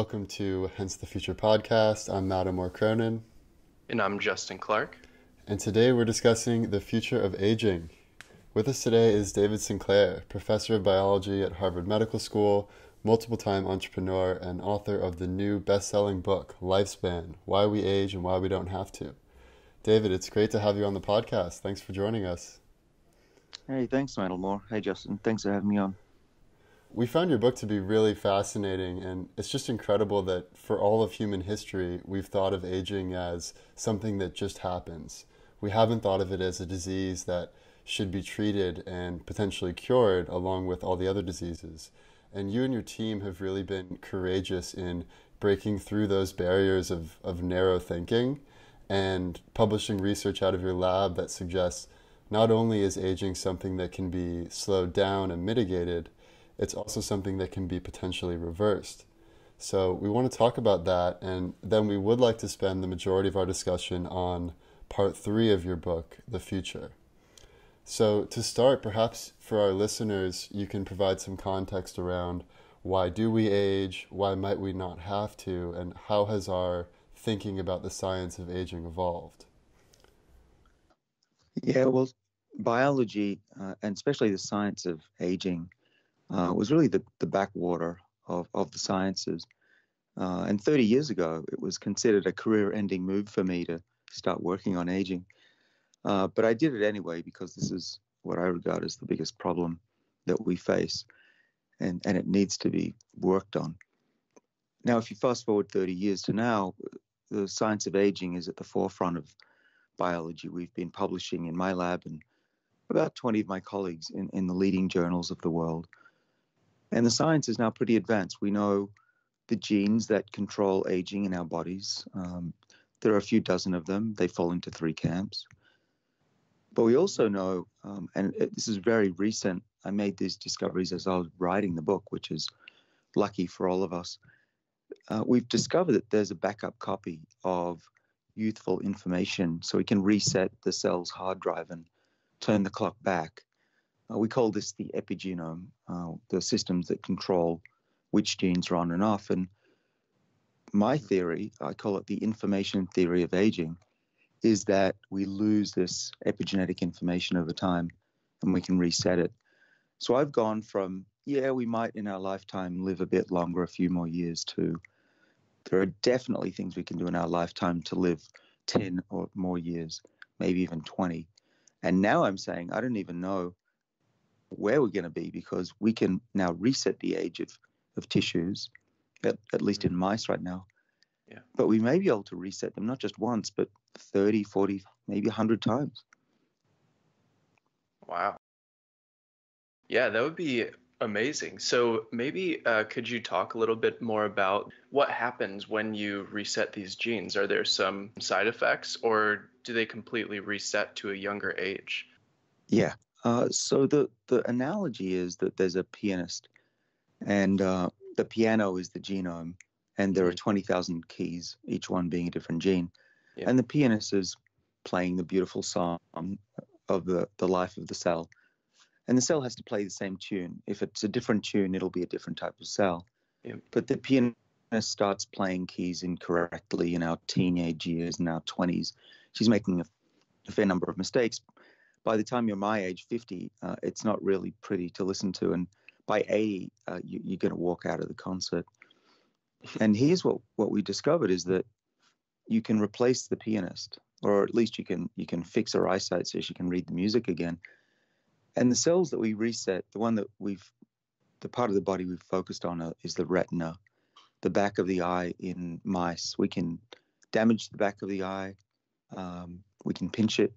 Welcome to Hence the Future podcast. I'm Mattimore Cronin. And I'm Justin Clark. And today we're discussing the future of aging. With us today is David Sinclair, professor of biology at Harvard Medical School, multiple-time entrepreneur, and author of the new best-selling book, Lifespan: Why We Age and Why We Don't Have to. David, it's great to have you on the podcast. Thanks for joining us. Hey, thanks, Mattimore. Hey, Justin. Thanks for having me on. We found your book to be really fascinating, and it's just incredible that for all of human history, we've thought of aging as something that just happens. We haven't thought of it as a disease that should be treated and potentially cured along with all the other diseases. And you and your team have really been courageous in breaking through those barriers of narrow thinking and publishing research out of your lab that suggests not only is aging something that can be slowed down and mitigated, it's also something that can be potentially reversed. So we want to talk about that, and then we would like to spend the majority of our discussion on part 3 of your book, The Future. So to start, perhaps for our listeners, you can provide some context around why do we age, why might we not have to, and how has our thinking about the science of aging evolved? Yeah, well, biology, and especially the science of aging, was really the backwater of the sciences. And 30 years ago, it was considered a career-ending move for me to start working on aging. But I did it anyway because this is what I regard as the biggest problem that we face, and it needs to be worked on. Now, if you fast forward 30 years to now, the science of aging is at the forefront of biology. We've been publishing in my lab and about 20 of my colleagues in the leading journals of the world. And the science is now pretty advanced. We know the genes that control aging in our bodies. There are a few dozen of them. They fall into 3 camps. But we also know, this is very recent, I made these discoveries as I was writing the book, which is lucky for all of us. We've discovered that there's a backup copy of youthful information, so we can reset the cell's hard drive and turn the clock back. We call this the epigenome, the systems that control which genes are on and off. And my theory, I call it the information theory of aging, is that we lose this epigenetic information over time and we can reset it. So I've gone from, we might in our lifetime live a bit longer, a few more years, to there are definitely things we can do in our lifetime to live 10 or more years, maybe even 20. And now I'm saying I don't even know where we're going to be because we can now reset the age of tissues, at least in mice right now. Yeah. But we may be able to reset them not just once, but 30, 40, maybe 100 times. Wow. Yeah, that would be amazing. So maybe could you talk a little bit more about what happens when you reset these genes? Are there some side effects, or do they completely reset to a younger age? Yeah. So the analogy is that there's a pianist, and the piano is the genome, and there are 20,000 keys, each one being a different gene. Yeah. And the pianist is playing the beautiful song of the life of the cell. And the cell has to play the same tune. If it's a different tune, it'll be a different type of cell. Yeah. But the pianist starts playing keys incorrectly in our teenage years, in our 20s. She's making a fair number of mistakes. By the time you're my age, 50, it's not really pretty to listen to. And by 80, you're going to walk out of the concert. And here's what we discovered is that you can replace the pianist, or at least you can fix her eyesight so she can read the music again. And the cells that we reset, the part of the body we've focused on is the retina, the back of the eye in mice. We can damage the back of the eye. We can pinch it.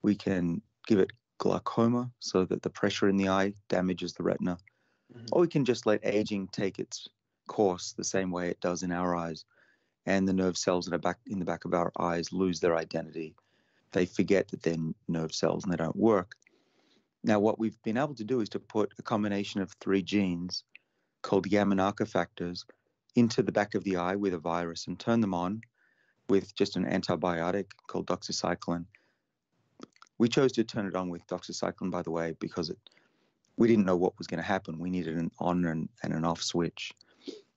We can give it glaucoma so that the pressure in the eye damages the retina. Mm-hmm. Or we can just let aging take its course the same way it does in our eyes. And the nerve cells in the back of our eyes lose their identity. They forget that they're nerve cells and they don't work. Now, what we've been able to do is to put a combination of 3 genes called Yamanaka factors into the back of the eye with a virus and turn them on with just an antibiotic called doxycycline. We chose to turn it on with doxycycline, by the way, because we didn't know what was going to happen. We needed an on and an off switch.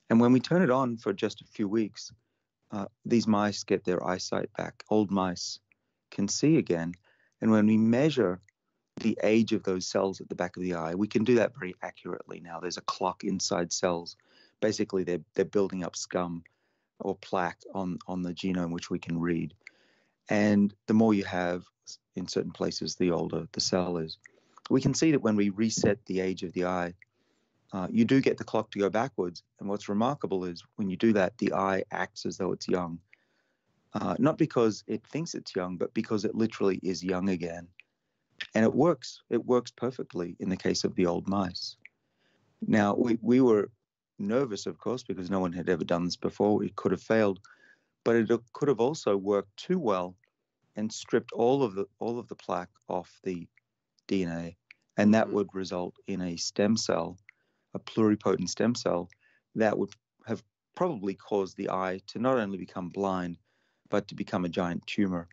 And when we turn it on for just a few weeks, these mice get their eyesight back. Old mice can see again. And when we measure the age of those cells at the back of the eye, we can do that very accurately now. There's a clock inside cells. Basically, they're building up scum or plaque on the genome, which we can read. And the more you have in certain places, the older the cell is. We can see that when we reset the age of the eye, you do get the clock to go backwards. And what's remarkable is when you do that, the eye acts as though it's young. Not because it thinks it's young, but because it literally is young again. And it works. It works perfectly in the case of the old mice. Now, we were nervous, of course, because no one had ever done this before. It could have failed, but it could have also worked too well and stripped all of the plaque off the DNA, and that would result in a stem cell, a pluripotent stem cell, that would have probably caused the eye to not only become blind, but to become a giant tumor.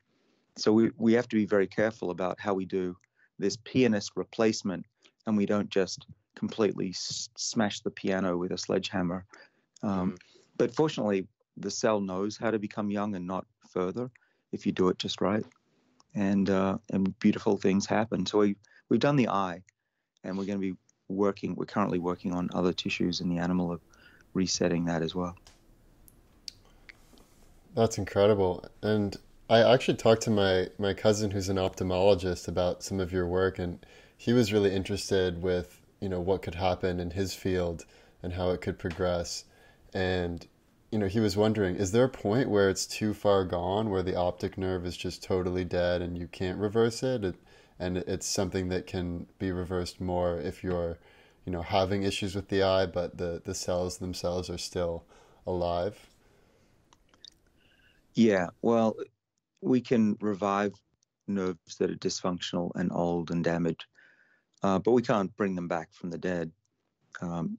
So we have to be very careful about how we do this pianist replacement, and we don't just completely smash the piano with a sledgehammer. But fortunately, the cell knows how to become young and not further if you do it just right. And beautiful things happen. So we've done the eye, and we're going to be we're currently working on other tissues in the animal of resetting that as well. That's incredible. And I actually talked to my cousin who's an ophthalmologist about some of your work, and he was really interested with, what could happen in his field and how it could progress. And, he was wondering, is there a point where it's too far gone, where the optic nerve is just totally dead and you can't reverse it? And it's something that can be reversed more if you're, having issues with the eye, but the cells themselves are still alive? Yeah, well, we can revive nerves that are dysfunctional and old and damaged, but we can't bring them back from the dead.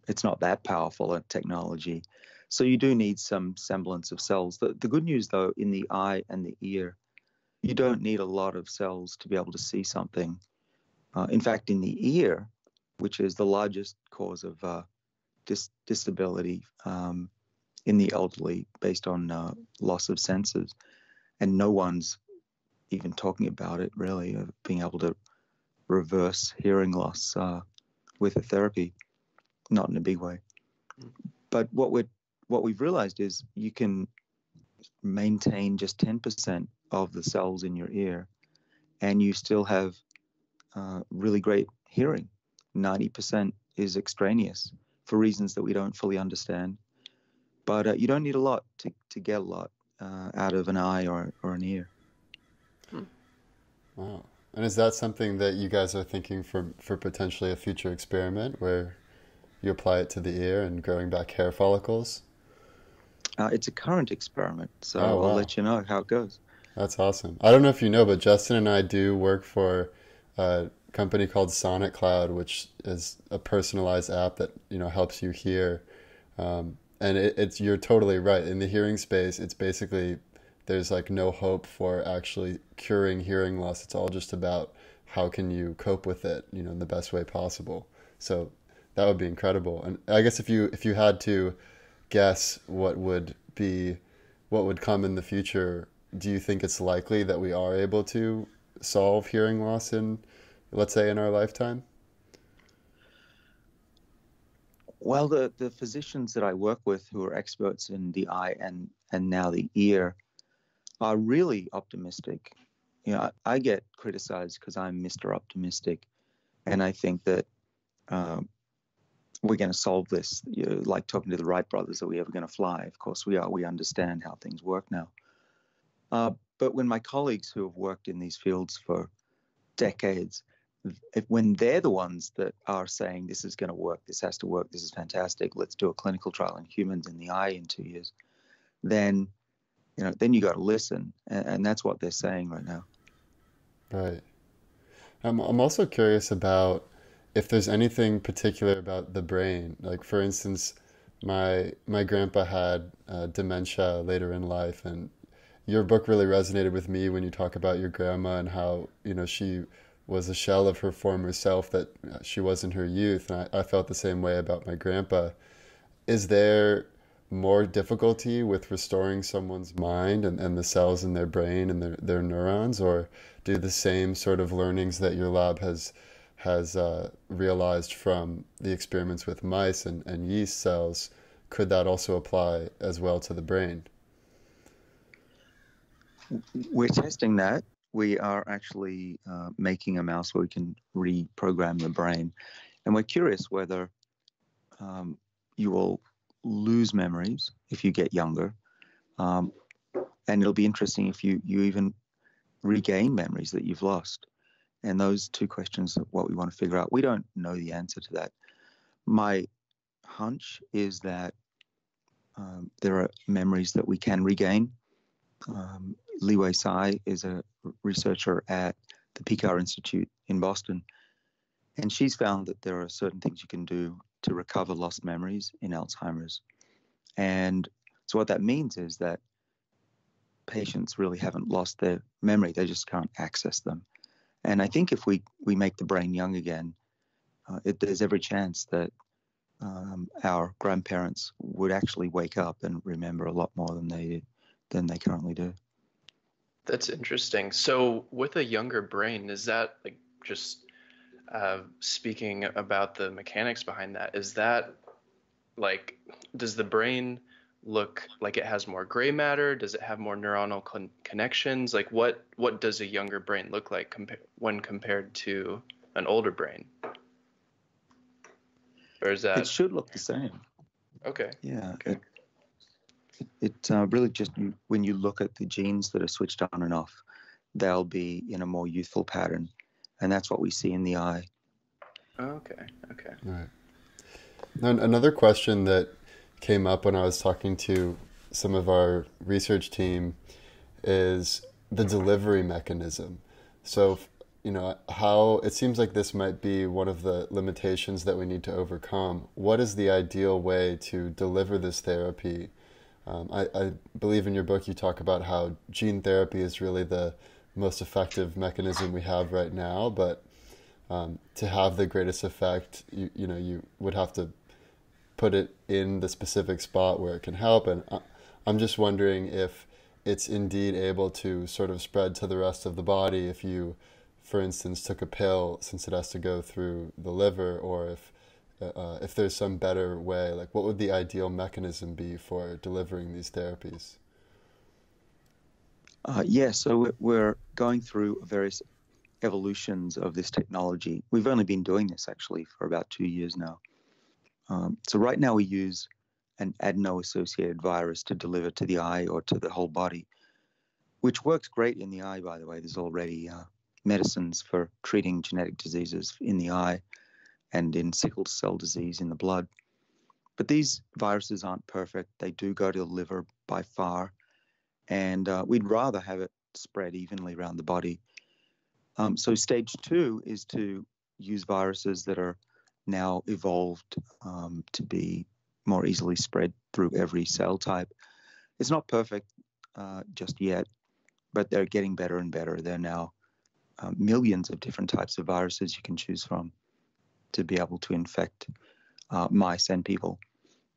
It's not that powerful a technology. So you do need some semblance of cells. The good news, though, in the eye and the ear, you don't need a lot of cells to be able to see something. In fact, in the ear, which is the largest cause of disability in the elderly based on loss of senses, and no one's even talking about it, really, of being able to reverse hearing loss with a therapy, not in a big way. But what we've realized is you can maintain just 10% of the cells in your ear, and you still have really great hearing. 90% is extraneous for reasons that we don't fully understand. But you don't need a lot to get a lot out of an eye or an ear. Wow. And is that something that you guys are thinking for potentially a future experiment where you apply it to the ear and growing back hair follicles? It's a current experiment, so wow. I'll let you know how it goes. That's awesome. I don't know if you know, but Justin and I do work for a company called Sonic Cloud, which is a personalized app that helps you hear. And it's you're totally right. In the hearing space, it's basically there's like no hope for actually curing hearing loss. It's all just about how can you cope with it, in the best way possible. So that would be incredible. And I guess if you had to guess what would come in the future, do you think it's likely that we are able to solve hearing loss in, let's say, in our lifetime? Well, the physicians that I work with who are experts in the eye and now the ear are really optimistic. I get criticized because I'm Mr. Optimistic, and I think that we're going to solve this. Like talking to the Wright brothers, are we ever going to fly? Of course we are. We understand how things work now. But when my colleagues who have worked in these fields for decades, when they're the ones that are saying this is going to work, this has to work, this is fantastic, let's do a clinical trial in humans in the eye in 2 years, then you got to listen, and that's what they're saying right now. Right. I'm also curious about if there's anything particular about the brain. Like, for instance, my grandpa had dementia later in life, and your book really resonated with me when you talk about your grandma and how she was a shell of her former self that she was in her youth. And I felt the same way about my grandpa. Is there more difficulty with restoring someone's mind and the cells in their brain and their neurons, or do the same sort of learnings that your lab has realized from the experiments with mice and yeast cells, could that also apply as well to the brain? We're testing that. We are actually making a mouse where we can reprogram the brain. And we're curious whether you will lose memories if you get younger. And it'll be interesting if you even regain memories that you've lost. And those two questions are what we want to figure out. We don't know the answer to that. My hunch is that there are memories that we can regain. Li Wei Sai is a researcher at the PCAR Institute in Boston, and she's found that there are certain things you can do to recover lost memories in Alzheimer's. And so what that means is that patients really haven't lost their memory, they just can't access them. And I think if we make the brain young again, there's every chance that our grandparents would actually wake up and remember a lot more than they currently do. That's interesting. So with a younger brain, is that like just speaking about the mechanics behind that, is that like, does the brain look like it has more gray matter? Does it have more neuronal connections? Like what does a younger brain look like when compared to an older brain? Or is that? It should look the same. Okay. Yeah. Okay. It really just, when you look at the genes that are switched on and off, they'll be in a more youthful pattern. And that's what we see in the eye. Okay. Okay. All right. Now, another question that came up when I was talking to some of our research team is the delivery mechanism. So, how it seems like this might be one of the limitations that we need to overcome. What is the ideal way to deliver this therapy? I believe in your book you talk about how gene therapy is really the most effective mechanism we have right now, but to have the greatest effect, you would have to put it in the specific spot where it can help. And I'm just wondering if it's indeed able to sort of spread to the rest of the body if you, for instance, took a pill, since it has to go through the liver, or if there's some better way. Like, what would the ideal mechanism be for delivering these therapies? So we're going through various evolutions of this technology. We've only been doing this actually for about 2 years now. So right now we use an adeno-associated virus to deliver to the eye or to the whole body, which works great in the eye, by the way. There's already medicines for treating genetic diseases in the eye and in sickle cell disease in the blood. But these viruses aren't perfect. They do go to the liver by far, and we'd rather have it spread evenly around the body. So stage 2 is to use viruses that are now evolved to be more easily spread through every cell type. It's not perfect just yet, but they're getting better and better. There are now millions of different types of viruses you can choose from to be able to infect mice and people.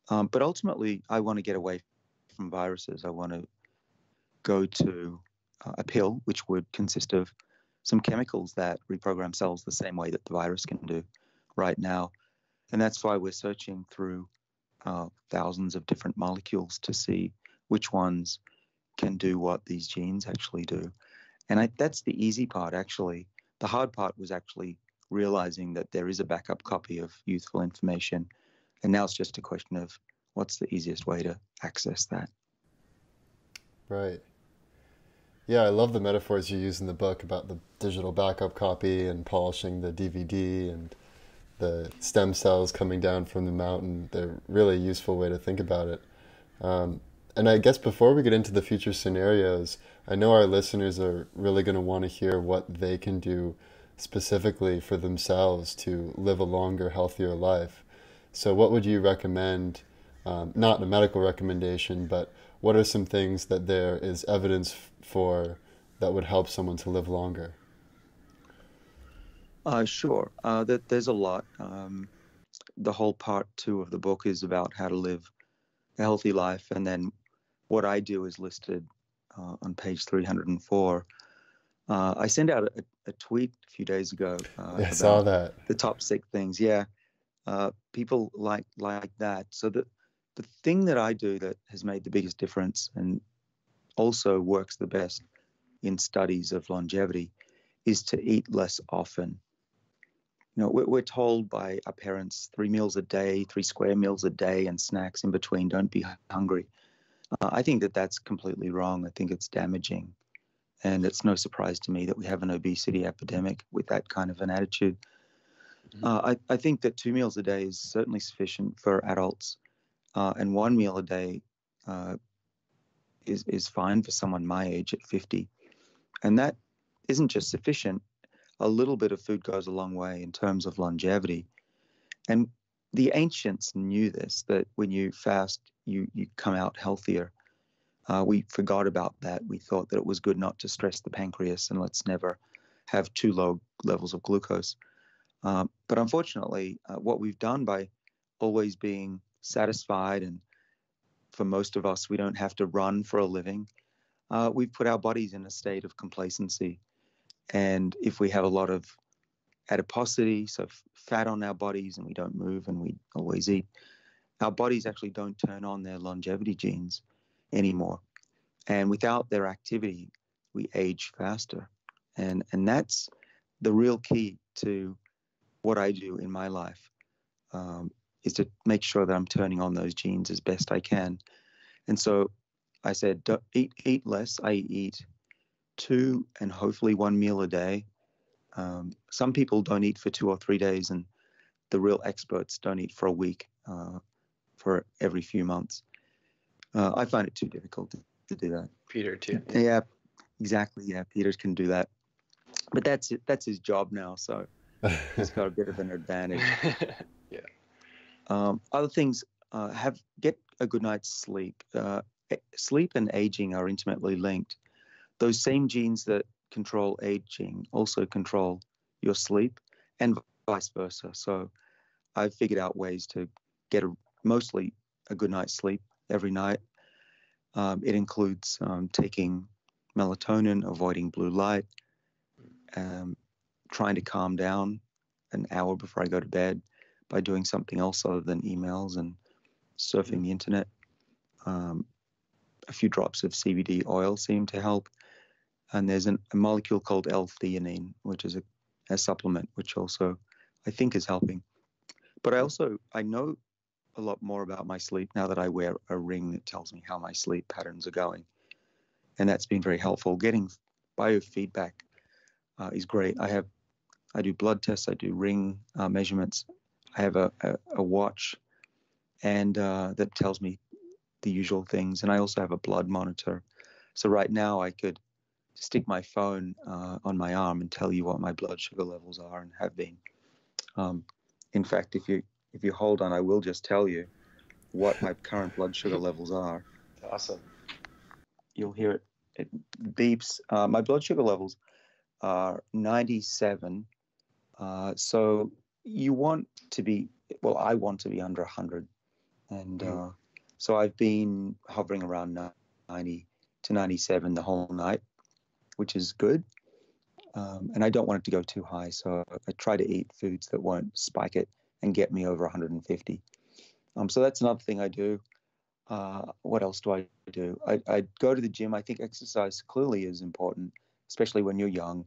But ultimately, I want to get away from viruses. I want to go to a pill, which would consist of some chemicals that reprogram cells the same way that the virus can do right now. And that's why we're searching through thousands of different molecules to see which ones can do what these genes actually do. And that's the easy part, actually. The hard part was actually realizing that there is a backup copy of youthful information. And now it's just a question of what's the easiest way to access that. Right. Yeah, I love the metaphors you use in the book about the digital backup copy and polishing the DVD and the stem cells coming down from the mountain. They're really a useful way to think about it. And I guess before we get into the future scenarios, I know our listeners are really going to want to hear what they can do specifically for themselves to live a longer, healthier life. So what would you recommend, not a medical recommendation, but what are some things that there is evidence for that would help someone to live longer? Sure. There's a lot. The whole part 2 of the book is about how to live a healthy life. And then what I do is listed on page 304. I sent out a tweet a few days ago I saw about that. the top 6 things. Yeah, people like that. So the thing that I do that has made the biggest difference and also works the best in studies of longevity is to eat less often. You know, we're told by our parents 3 meals a day, 3 square meals a day, and snacks in between. Don't be hungry. I think that that's completely wrong. I think it's damaging. And it's no surprise to me that we have an obesity epidemic with that kind of an attitude. I think that 2 meals a day is certainly sufficient for adults, and 1 meal a day is fine for someone my age at 50. And that isn't just sufficient. A little bit of food goes a long way in terms of longevity. And the ancients knew this, that when you fast, you come out healthier. We forgot about that. We thought that it was good not to stress the pancreas and let's never have too low levels of glucose. But unfortunately, what we've done by always being satisfied, and for most of us, we don't have to run for a living, we've put our bodies in a state of complacency. And if we have a lot of adiposity, so fat on our bodies, and we don't move and we always eat, our bodies actually don't turn on their longevity genes anymore. And without their activity, we age faster. And that's the real key to what I do in my life, is to make sure that I'm turning on those genes as best I can. And so I said, eat less. I eat 2 and hopefully 1 meal a day. Some people don't eat for 2 or 3 days, and the real experts don't eat for a week, for every few months. I find it too difficult to do that. Peter too. Yeah, exactly. Yeah, Peter can do that. But that's it. That's his job now, so he's got a bit of an advantage. Yeah. Other things, get a good night's sleep. Sleep and aging are intimately linked. Those same genes that control aging also control your sleep, and vice versa. So I've figured out ways to get mostly a good night's sleep every night. It includes taking melatonin, avoiding blue light, trying to calm down an hour before I go to bed by doing something else other than emails and surfing the internet. A few drops of CBD oil seem to help. And there's a molecule called L-theanine, which is a supplement, which also I think is helping. But I know a lot more about my sleep now that I wear a ring that tells me how my sleep patterns are going. And that's been very helpful. Getting biofeedback is great. I do blood tests, I do ring measurements. I have a watch, and that tells me the usual things. And I also have a blood monitor. So right now I could stick my phone on my arm and tell you what my blood sugar levels are and have been. In fact, if you hold on, I will just tell you what my current blood sugar levels are. Awesome. You'll hear it. It beeps. My blood sugar levels are 97. So you want to be, well, I want to be under 100. And so I've been hovering around 90 to 97 the whole night, which is good. And I don't want it to go too high. So I try to eat foods that won't spike it and get me over 150. So that's another thing I do. What else do I do? I go to the gym. I think exercise clearly is important, especially when you're young.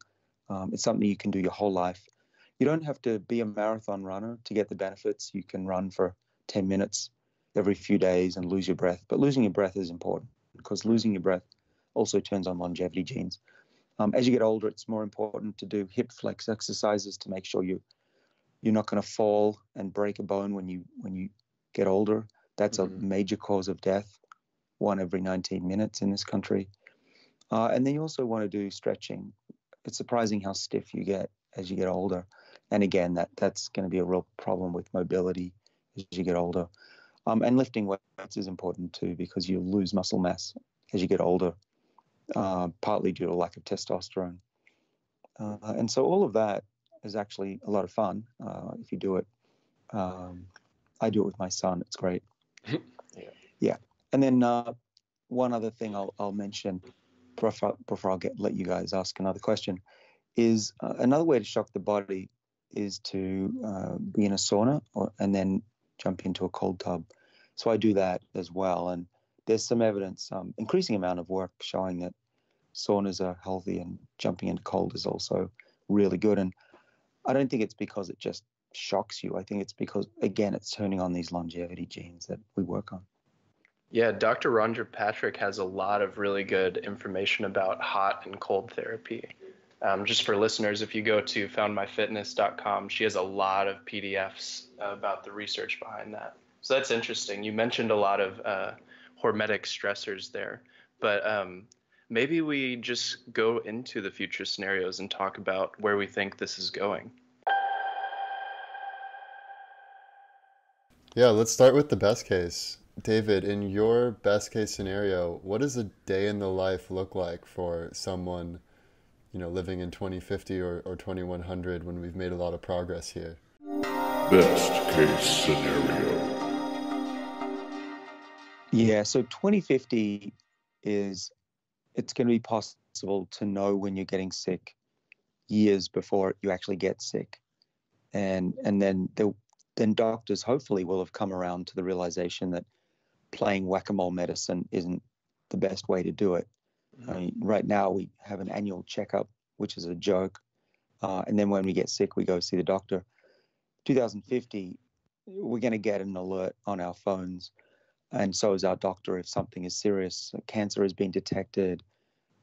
It's something you can do your whole life. You don't have to be a marathon runner to get the benefits. You can run for 10 minutes every few days and lose your breath. But losing your breath is important, because losing your breath also turns on longevity genes. As you get older, it's more important to do hip flex exercises to make sure you're not going to fall and break a bone when you get older. That's a major cause of death, 1 every 19 minutes in this country. And then you also want to do stretching. It's surprising how stiff you get as you get older. And again, that's going to be a real problem with mobility as you get older. And lifting weights is important too, because you lose muscle mass as you get older, partly due to lack of testosterone. And so all of that is actually a lot of fun if you do it. I do it with my son. It's great. Yeah. Yeah. And then one other thing I'll mention before let you guys ask another question is another way to shock the body is to be in a sauna and then jump into a cold tub. So I do that as well. And there's some evidence, increasing amount of work showing that saunas are healthy and jumping into cold is also really good. And I don't think it's because it just shocks you. I think it's because, again, it's turning on these longevity genes that we work on. Yeah, Dr. Rhonda Patrick has a lot of really good information about hot and cold therapy. Just for listeners, if you go to foundmyfitness.com, she has a lot of PDFs about the research behind that. So that's interesting. You mentioned a lot of hormetic stressors there, but maybe we just go into the future scenarios and talk about where we think this is going. Yeah, let's start with the best case. David, in your best case scenario, what does a day in the life look like for someone, living in 2050 or 2100 when we've made a lot of progress here? Best case scenario. Yeah, so 2050 it's going to be possible to know when you're getting sick years before you actually get sick. And then doctors hopefully will have come around to the realization that playing whack-a-mole medicine isn't the best way to do it. I mean, right now we have an annual checkup, which is a joke. And then when we get sick, we go see the doctor. 2050, we're going to get an alert on our phones. And so is our doctor if something is serious. Cancer has been detected,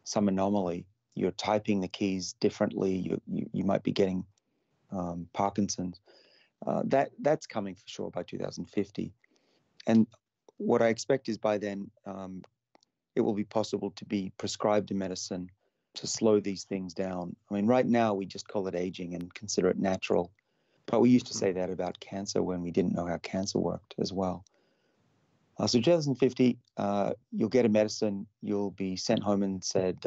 some anomaly. You're typing the keys differently. You might be getting Parkinson's. That's coming for sure by 2050. And what I expect is by then, it will be possible to be prescribed a medicine to slow these things down. I mean, right now we just call it aging and consider it natural. But we used to say that about cancer when we didn't know how cancer worked as well. So 2050, you'll get a medicine, you'll be sent home and said,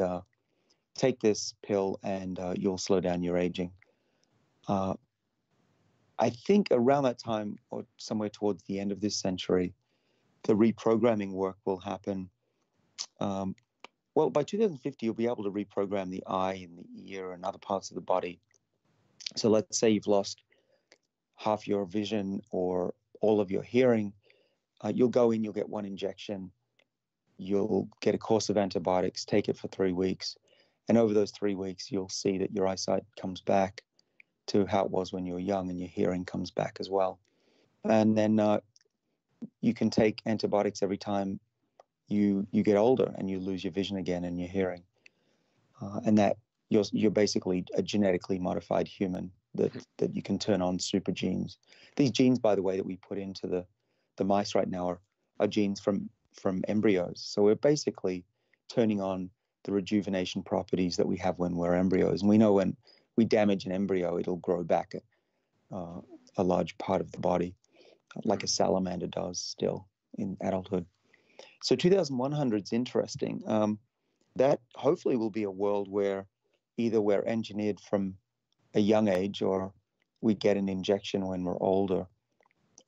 take this pill and you'll slow down your aging. I think around that time, or somewhere towards the end of this century, the reprogramming work will happen. Well, by 2050, you'll be able to reprogram the eye and the ear and other parts of the body. So let's say you've lost half your vision or all of your hearing. You'll go in, you'll get one injection, you'll get a course of antibiotics, take it for 3 weeks. And over those 3 weeks, you'll see that your eyesight comes back to how it was when you were young and your hearing comes back as well. And then you can take antibiotics every time you get older and you lose your vision again and your hearing. And that you're basically a genetically modified human that you can turn on super genes. These genes, by the way, that we put into the mice right now are genes from embryos. So we're basically turning on the rejuvenation properties that we have when we're embryos. And we know when we damage an embryo, it'll grow back a large part of the body, like a salamander does still in adulthood. So 2100 is interesting. That hopefully will be a world where either we're engineered from a young age or we get an injection when we're older,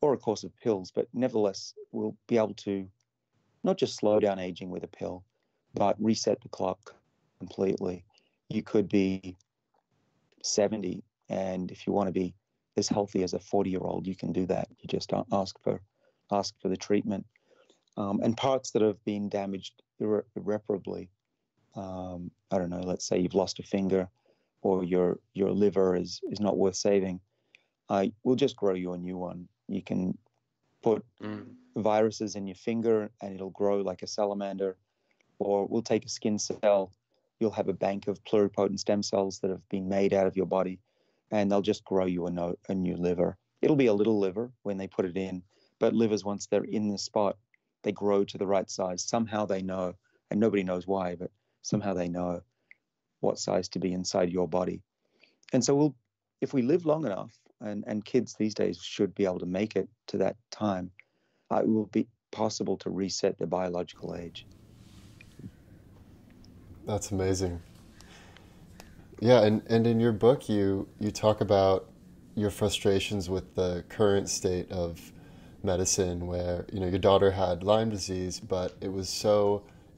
or a course of pills, but nevertheless, we'll be able to not just slow down aging with a pill, but reset the clock completely. You could be 70, and if you want to be as healthy as a 40-year-old, you can do that. You just ask for the treatment. And parts that have been damaged irreparably, I don't know, let's say you've lost a finger or your liver is not worth saving, we'll just grow you a new one. You can put viruses in your finger and it'll grow like a salamander, or we'll take a skin cell. You'll have a bank of pluripotent stem cells that have been made out of your body, and they'll just grow you a new liver. It'll be a little liver when they put it in, but livers, once they're in the spot, they grow to the right size. Somehow they know, and nobody knows why, but somehow they know what size to be inside your body. And so if we live long enough, and kids these days should be able to make it to that time, it will be possible to reset their biological age. That's amazing. Yeah, and in your book, you talk about your frustrations with the current state of medicine where, your daughter had Lyme disease, but it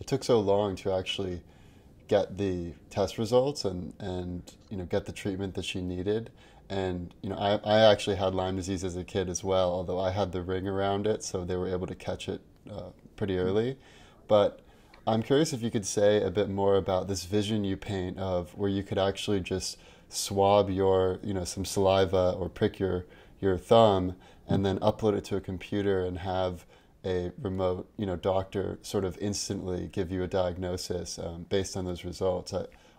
took so long to actually get the test results and get the treatment that she needed. And I actually had Lyme disease as a kid as well, although I had the ring around it, so they were able to catch it pretty early. But I'm curious if you could say a bit more about this vision you paint of where you could actually just swab your some saliva or prick your thumb and then upload it to a computer and have a remote doctor sort of instantly give you a diagnosis based on those results.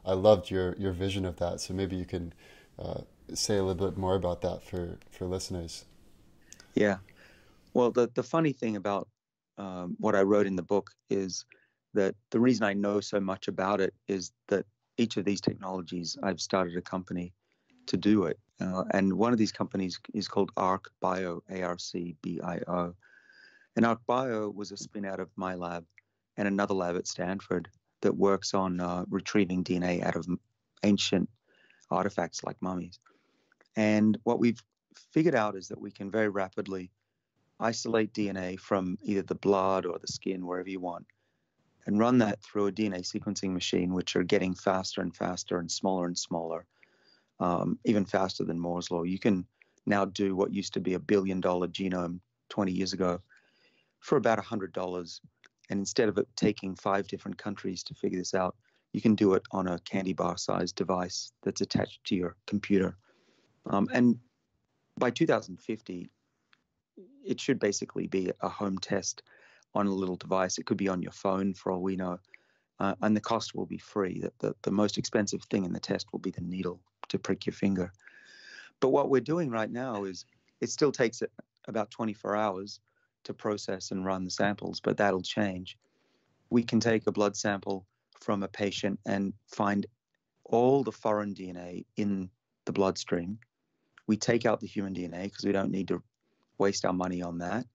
I loved your vision of that, so maybe you can say a little bit more about that for listeners. Yeah. Well, the funny thing about what I wrote in the book is that the reason I know so much about it is that each of these technologies, I've started a company to do it. And one of these companies is called Arc Bio, ARCBIO. And Arc Bio was a spin out of my lab and another lab at Stanford that works on retrieving DNA out of ancient artifacts like mummies. And what we've figured out is that we can very rapidly isolate DNA from either the blood or the skin, wherever you want, and run that through a DNA sequencing machine, which are getting faster and faster and smaller, even faster than Moore's Law. You can now do what used to be $1 billion genome 20 years ago for about $100. And instead of it taking 5 different countries to figure this out, you can do it on a candy bar sized device that's attached to your computer. And by 2050, it should basically be a home test on a little device. It could be on your phone for all we know. And the cost will be free. The most expensive thing in the test will be the needle to prick your finger. But what we're doing right now is it still takes about 24 hours to process and run the samples, but that'll change. We can take a blood sample from a patient and find all the foreign DNA in the bloodstream. We take out the human DNA because we don't need to waste our money on that.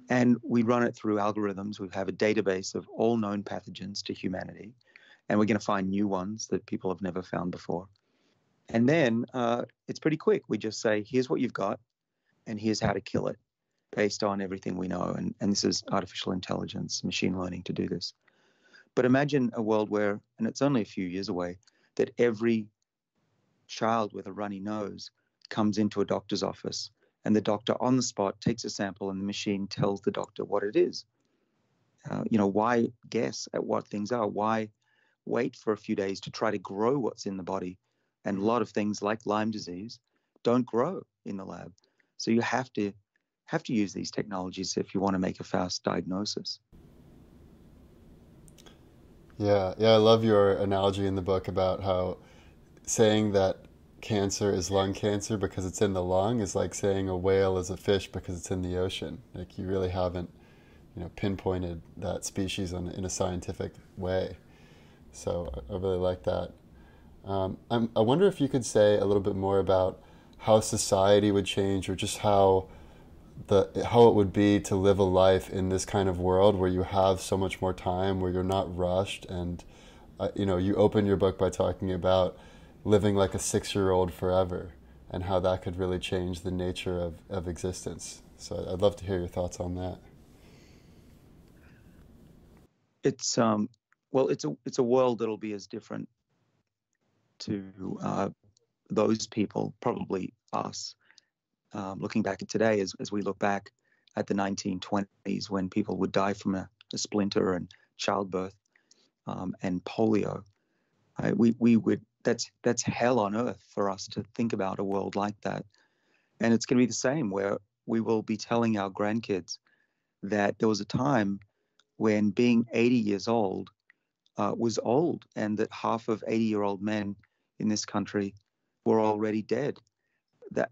And we run it through algorithms. We have a database of all known pathogens to humanity, and we're going to find new ones that people have never found before. And then it's pretty quick. We just say, here's what you've got, and here's how to kill it based on everything we know. And this is artificial intelligence, machine learning to do this. But imagine a world where, and it's only a few years away, that every child with a runny nose comes into a doctor's office, and the doctor on the spot takes a sample and the machine tells the doctor what it is. Why guess at what things are? Why wait for a few days to try to grow what's in the body? And a lot of things like Lyme disease don't grow in the lab. So you have to use these technologies if you want to make a fast diagnosis. Yeah, I love your analogy in the book about how saying that cancer is lung cancer because it's in the lung is like saying a whale is a fish because it's in the ocean. Like, you really haven't, pinpointed that species in a scientific way. So I really like that. I wonder if you could say a little bit more about how society would change, or just how it would be to live a life in this kind of world where you have so much more time, where you're not rushed, and you open your book by talking about living like a 6-year-old forever, and how that could really change the nature of existence. So I'd love to hear your thoughts on that. It's it's a world that'll be as different to those people, probably us, looking back at today as we look back at the 1920s, when people would die from a splinter and childbirth and polio. We would that's hell on earth for us to think about a world like that. And it's going to be the same, where we will be telling our grandkids that there was a time when being 80 years old was old, and that half of 80-year-old men in this country were already dead.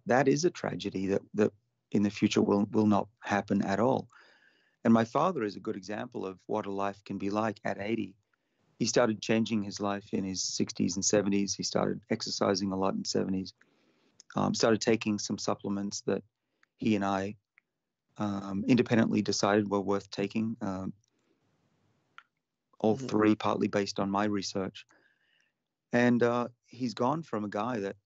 That is a tragedy that in the future will not happen at all. And my father is a good example of what a life can be like at 80. He started changing his life in his 60s and 70s. He started exercising a lot in 70s, started taking some supplements that he and I independently decided were worth taking, all three partly based on my research. And he's gone from a guy that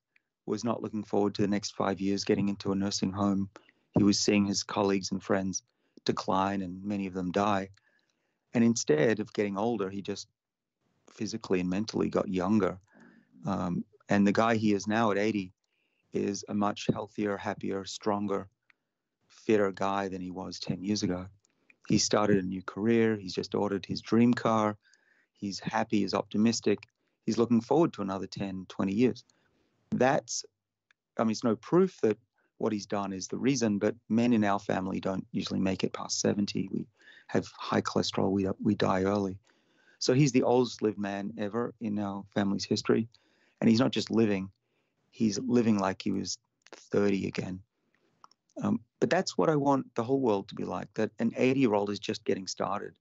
was not looking forward to the next 5 years getting into a nursing home He was seeing his colleagues and friends decline and many of them die. And instead of getting older, he just physically and mentally got younger. And the guy he is now at 80 is a much healthier, happier, stronger, fitter guy than he was 10 years ago. He started a new career. He's just ordered his dream car. He's happy, he's optimistic. He's looking forward to another 10, 20 years. It's no proof that what he's done is the reason, but men in our family don't usually make it past 70. We have high cholesterol. We die early. So he's the oldest lived man ever in our family's history. And he's not just living, he's living like he was 30 again. But that's what I want the whole world to be like, that an 80-year-old is just getting started,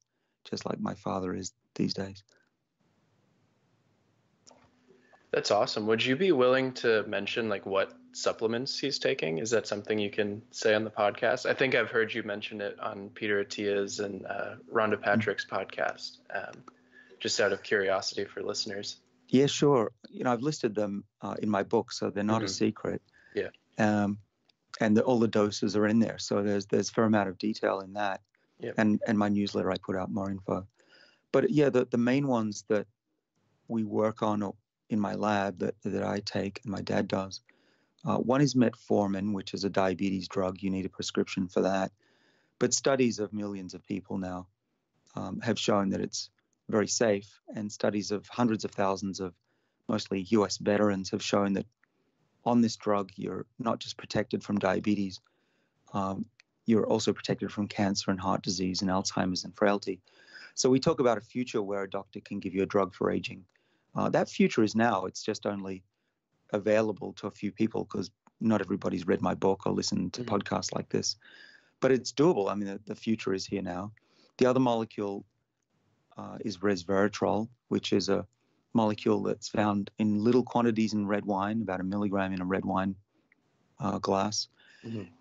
just like my father is these days. That's awesome. Would you be willing to mention like what supplements he's taking? Is that something you can say on the podcast? I think I've heard you mention it on Peter Attia's and Rhonda Patrick's podcast, just out of curiosity for listeners. Yeah, sure. I've listed them in my book, so they're not a secret. Yeah. And all the doses are in there. So there's a fair amount of detail in that. Yep. And my newsletter, I put out more info. But yeah, the main ones that we work on in my lab that I take and my dad does, one is metformin, which is a diabetes drug. You need a prescription for that. But studies of millions of people now have shown that it's very safe. And studies of hundreds of thousands of mostly US veterans have shown that on this drug, you're not just protected from diabetes, you're also protected from cancer and heart disease and Alzheimer's and frailty. So we talk about a future where a doctor can give you a drug for aging. That future is now. It's just only available to a few people because not everybody's read my book or listened to podcasts like this. But it's doable. I mean, the future is here now. The other molecule is resveratrol, which is a molecule that's found in little quantities in red wine, about 1 milligram in a red wine glass.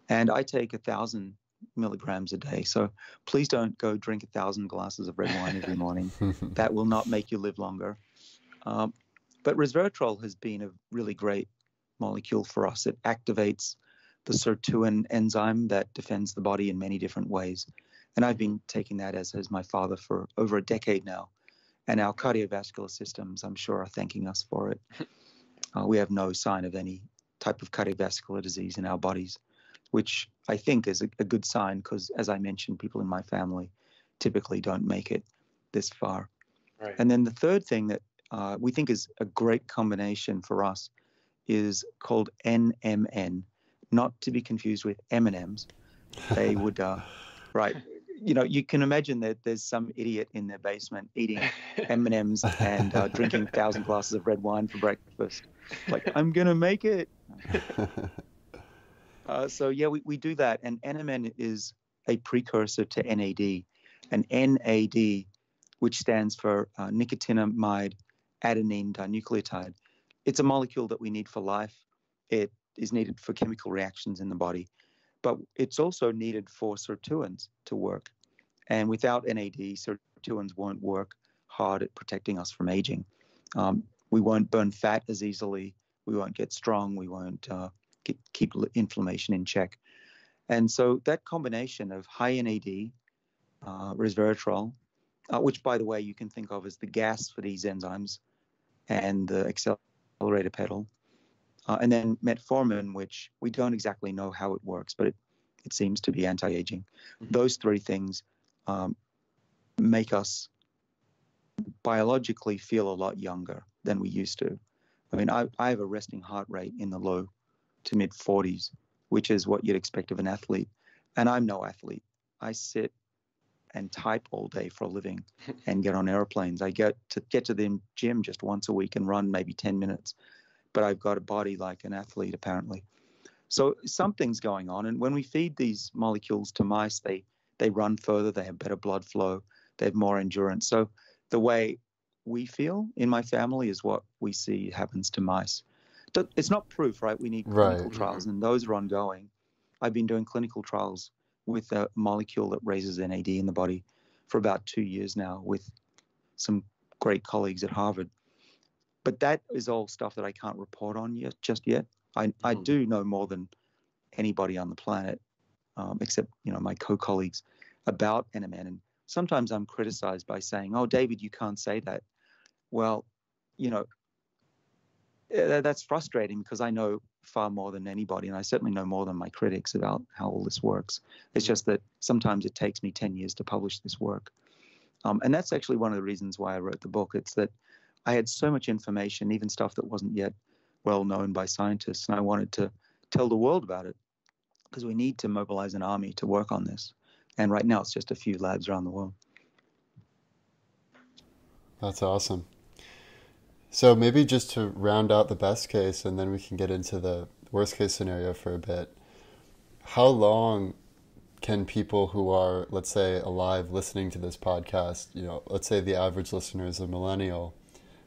And I take 1,000 milligrams a day. So please don't go drink 1,000 glasses of red wine every morning. That will not make you live longer. But resveratrol has been a really great molecule for us. It activates the sirtuin enzyme that defends the body in many different ways. And I've been taking that, as has my father, for over a decade now. And our cardiovascular systems, I'm sure, are thanking us for it. We have no sign of any type of cardiovascular disease in our bodies, which I think is a good sign because, as I mentioned, people in my family typically don't make it this far. Right. And then the third thing that we think is a great combination for us is called NMN, not to be confused with M&Ms. They would, right. You can imagine that there's some idiot in their basement eating M&Ms and drinking 1,000 glasses of red wine for breakfast. Like, I'm going to make it. So, yeah, we do that. And NMN is a precursor to NAD. And NAD, which stands for nicotinamide adenine dinucleotide, it's a molecule that we need for life. It is needed for chemical reactions in the body. But it's also needed for sirtuins to work. And without NAD, sirtuins won't work hard at protecting us from aging. We won't burn fat as easily. We won't get strong. We won't keep inflammation in check. And so that combination of high NAD, resveratrol, which, by the way, you can think of as the gas for these enzymes, and the accelerator pedal, and then metformin, which we don't exactly know how it works, but it seems to be anti-aging. Those three things make us biologically feel a lot younger than we used to. I mean, I have a resting heart rate in the low to mid 40s, which is what you'd expect of an athlete. And I'm no athlete. I sit and type all day for a living and get on airplanes. I get to the gym just once a week and run maybe 10 minutes. But I've got a body like an athlete, apparently. So something's going on. And when we feed these molecules to mice, they run further, they have better blood flow, they have more endurance. So the way we feel in my family is what we see happens to mice. It's not proof, right? We need clinical trials, and those are ongoing. I've been doing clinical trials with a molecule that raises NAD in the body for about 2 years now with some great colleagues at Harvard. But that is all stuff that I can't report on just yet. I do know more than anybody on the planet except my co-colleagues, about NMN. And sometimes I'm criticized by saying, "Oh, David, you can't say that." Well, that's frustrating because I know far more than anybody, and I certainly know more than my critics about how all this works. It's just that sometimes it takes me 10 years to publish this work. And that's actually one of the reasons why I wrote the book. It's that I had so much information, even stuff that wasn't yet well known by scientists, and I wanted to tell the world about it because we need to mobilize an army to work on this. And right now it's just a few labs around the world. That's awesome. So maybe just to round out the best case, and then we can get into the worst case scenario for a bit. How long can people who are, let's say, alive listening to this podcast, let's say the average listener is a millennial,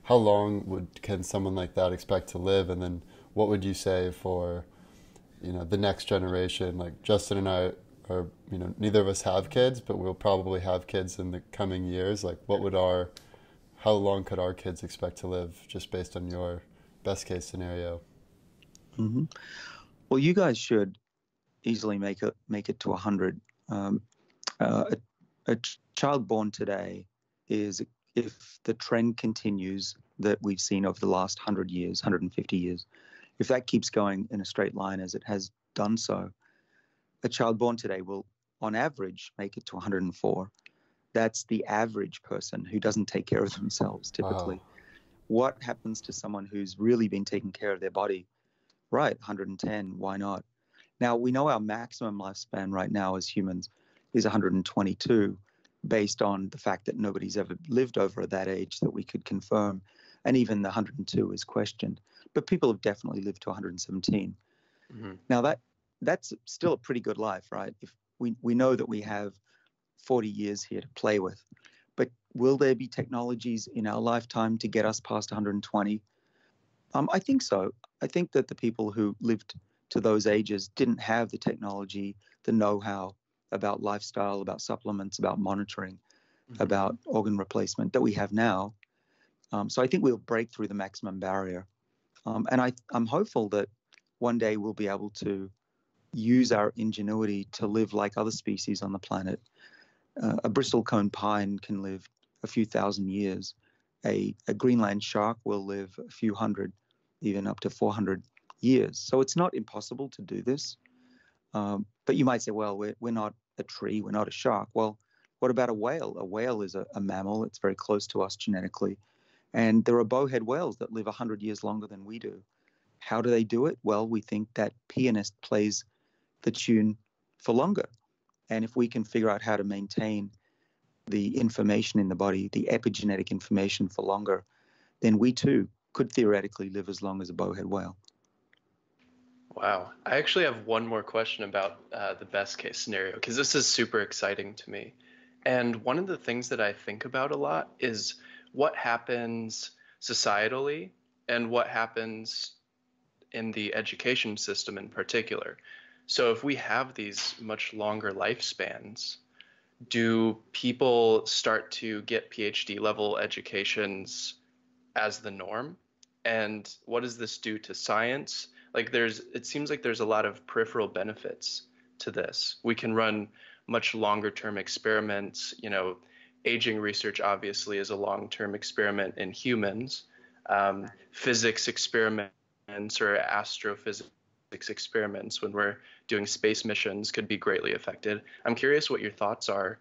how long can someone like that expect to live? And then what would you say for, the next generation? Like Justin and I are, neither of us have kids, but we'll probably have kids in the coming years. Like how long could our kids expect to live just based on your best case scenario? Mm-hmm. Well, you guys should easily make it to 100. A child born today is, if the trend continues that we've seen over the last 100 years, 150 years, if that keeps going in a straight line as it has done so, a child born today will, on average, make it to 104. That's the average person who doesn't take care of themselves typically. Wow. What happens to someone who's really been taking care of their body? Right, 110, why not? Now, we know our maximum lifespan right now as humans is 122, based on the fact that nobody's ever lived over that age that we could confirm, and even the 102 is questioned. But people have definitely lived to 117. Mm-hmm. Now, that's still a pretty good life, right? If we know that we have 40 years here to play with. But will there be technologies in our lifetime to get us past 120? I think so. I think that the people who lived to those ages didn't have the technology, the know-how about lifestyle, about supplements, about monitoring, about organ replacement that we have now. So I think we'll break through the maximum barrier. And I'm hopeful that one day we'll be able to use our ingenuity to live like other species on the planet. A Bristol cone pine can live a few thousand years. A Greenland shark will live a few hundred, even up to 400 years. So it's not impossible to do this. But you might say, well, we're not a tree, we're not a shark. Well, what about a whale? A whale is a mammal. It's very close to us genetically. And there are bowhead whales that live 100 years longer than we do. How do they do it? Well, we think that pianist plays the tune for longer. And if we can figure out how to maintain the information in the body, the epigenetic information for longer, then we too could theoretically live as long as a bowhead whale. Wow. I actually have one more question about the best case scenario, because this is super exciting to me. And one of the things that I think about a lot is what happens societally and what happens in the education system in particular. So if we have these much longer lifespans, do people start to get PhD level educations as the norm? And what does this do to science? It seems like there's a lot of peripheral benefits to this. We can run much longer term experiments. Aging research obviously is a long-term experiment in humans. Physics experiments or astrophysics experiments when we're doing space missions could be greatly affected. I'm curious what your thoughts are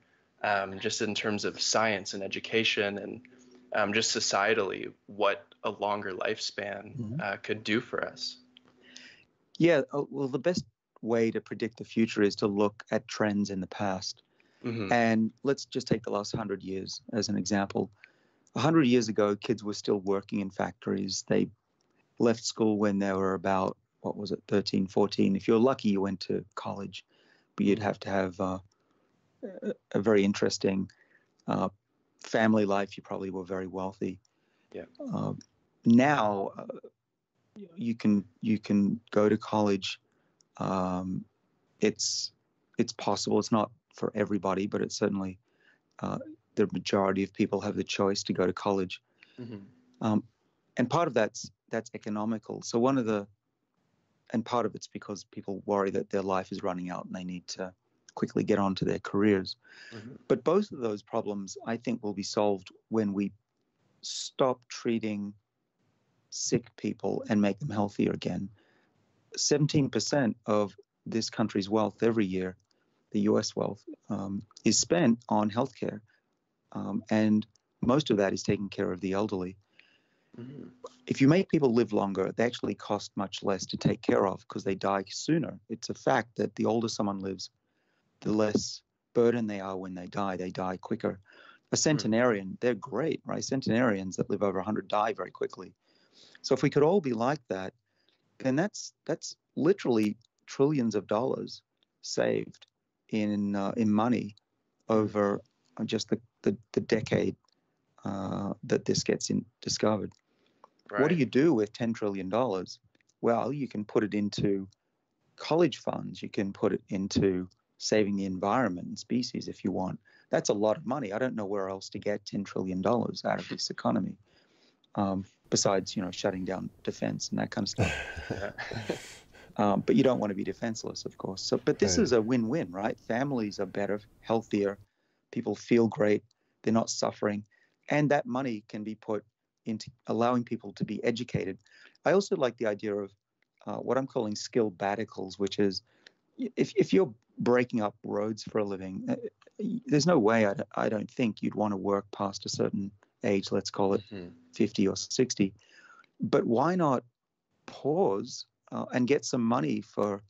just in terms of science and education and just societally what a longer lifespan could do for us. Yeah, well, the best way to predict the future is to look at trends in the past. And let's just take the last 100 years as an example. 100 years ago, kids were still working in factories. They left school when they were about, 13, 14. If you're lucky, you went to college, but you'd have to have a very interesting family life. You probably were very wealthy. Yeah. Now, you can go to college. It's possible. It's not for everybody, but it's certainly the majority of people have the choice to go to college. And part of that's economical. So part of it's because people worry that their life is running out and they need to quickly get on to their careers. Mm-hmm. But both of those problems, I think, will be solved when we stop treating sick people and make them healthier again. 17% of this country's wealth every year, the US wealth, is spent on healthcare. And most of that is taking care of the elderly. Mm-hmm. If you make people live longer, they actually cost much less to take care of because they die sooner. It's a fact that the older someone lives, the less burden they are when they die quicker. A centenarian, they're great, right? Centenarians that live over 100 die very quickly. So if we could all be like that, then that's literally trillions of dollars saved in money over just the decade that this gets discovered. Right. What do you do with $10 trillion? Well, you can put it into college funds. You can put it into saving the environment and species if you want. That's a lot of money. I don't know where else to get $10 trillion out of this economy, besides, shutting down defense and that kind of stuff. But you don't want to be defenseless, of course. But this is a win-win, right? Families are better, healthier. People feel great. They're not suffering. And that money can be put into allowing people to be educated. I also like the idea of what I'm calling skill badicles, which is if you're breaking up roads for a living, there's no way I don't think you'd want to work past a certain age, let's call it 50 or 60. But why not pause and get some money for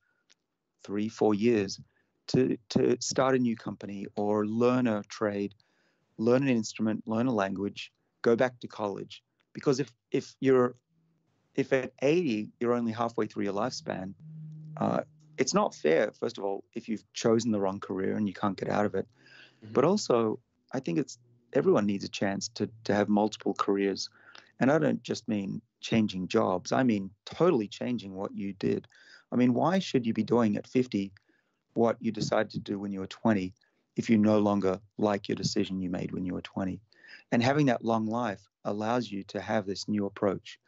3-4 years to start a new company or learn a trade, learn an instrument, learn a language, go back to college? Because if at 80 you're only halfway through your lifespan, it's not fair, first of all, if you've chosen the wrong career and you can't get out of it. But also, I think everyone needs a chance to have multiple careers. And I don't just mean changing jobs. I mean totally changing what you did. I mean, why should you be doing at 50 what you decided to do when you were 20 if you no longer like your decision you made when you were 20? And having that long life allows you to have this new approach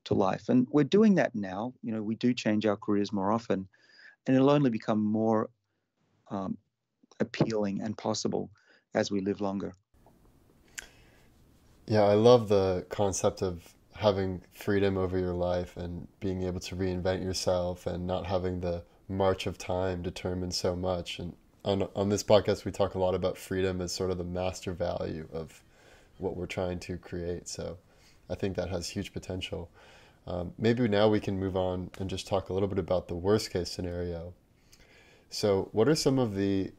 to life. And we're doing that now. We do change our careers more often, and it'll only become more appealing and possible as we live longer. Yeah, I love the concept of having freedom over your life and being able to reinvent yourself and not having the march of time determine so much. And on this podcast, we talk a lot about freedom as sort of the master value of what we're trying to create. So I think that has huge potential. Maybe now we can move on and just talk a little bit about the worst case scenario. So what are some of the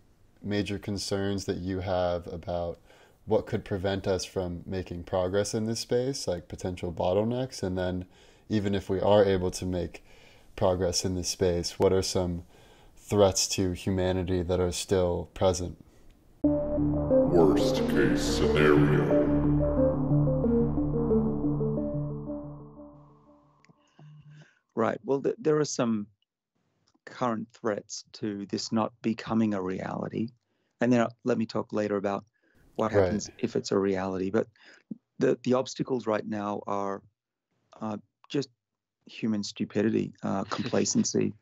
major concerns that you have about what could prevent us from making progress in this space, like potential bottlenecks? And then even if we are able to make progress in this space, what are some threats to humanity that are still present? Worst case scenario. Right. Well, there are some current threats to this not becoming a reality. And then let me talk later about what happens if it's a reality. But the obstacles right now are just human stupidity, complacency.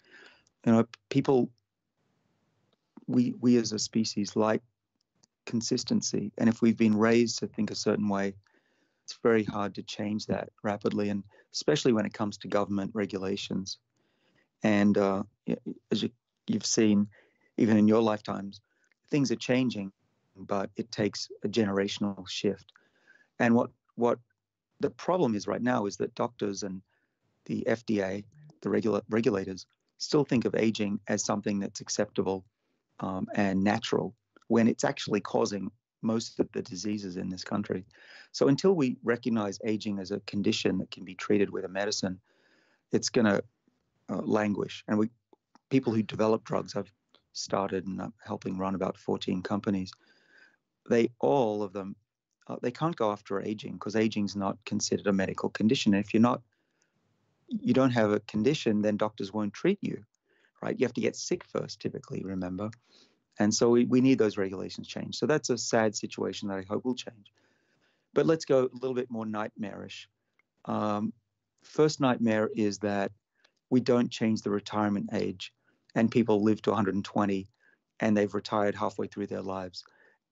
People, we as a species like consistency. And if we've been raised to think a certain way, it's very hard to change that rapidly, and especially when it comes to government regulations. And as you've seen, even in your lifetimes, things are changing, but it takes a generational shift. And what the problem is right now is that doctors and the FDA, the regulators, still think of aging as something that's acceptable and natural, when it's actually causing most of the diseases in this country. So until we recognize aging as a condition that can be treated with a medicine, it's going to languish. And people who develop drugs, I've started and I'm helping run about 14 companies. All of them, they can't go after aging because aging's not considered a medical condition. And if you don't have a condition, then doctors won't treat you, right? You have to get sick first, typically, remember? And so we need those regulations changed. So that's a sad situation that I hope will change. But let's go a little bit more nightmarish. First nightmare is that we don't change the retirement age and people live to 120 and they've retired halfway through their lives,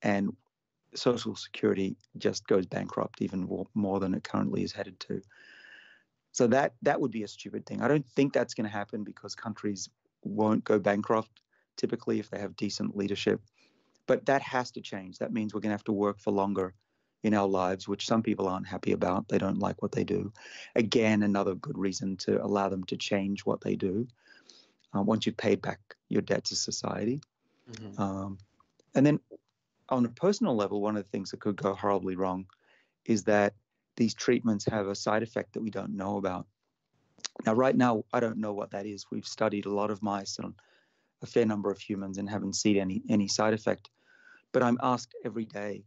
and Social Security just goes bankrupt even more than it currently is headed to. So that would be a stupid thing. I don't think that's going to happen because countries won't go bankrupt typically if they have decent leadership. But that has to change. That means we're going to have to work for longer in our lives, which some people aren't happy about. They don't like what they do. Again, another good reason to allow them to change what they do once you've paid back your debt to society. And then on a personal level, one of the things that could go horribly wrong is that these treatments have a side effect that we don't know about. Now, right now, I don't know what that is. We've studied a lot of mice and a fair number of humans and haven't seen any side effect. But I'm asked every day,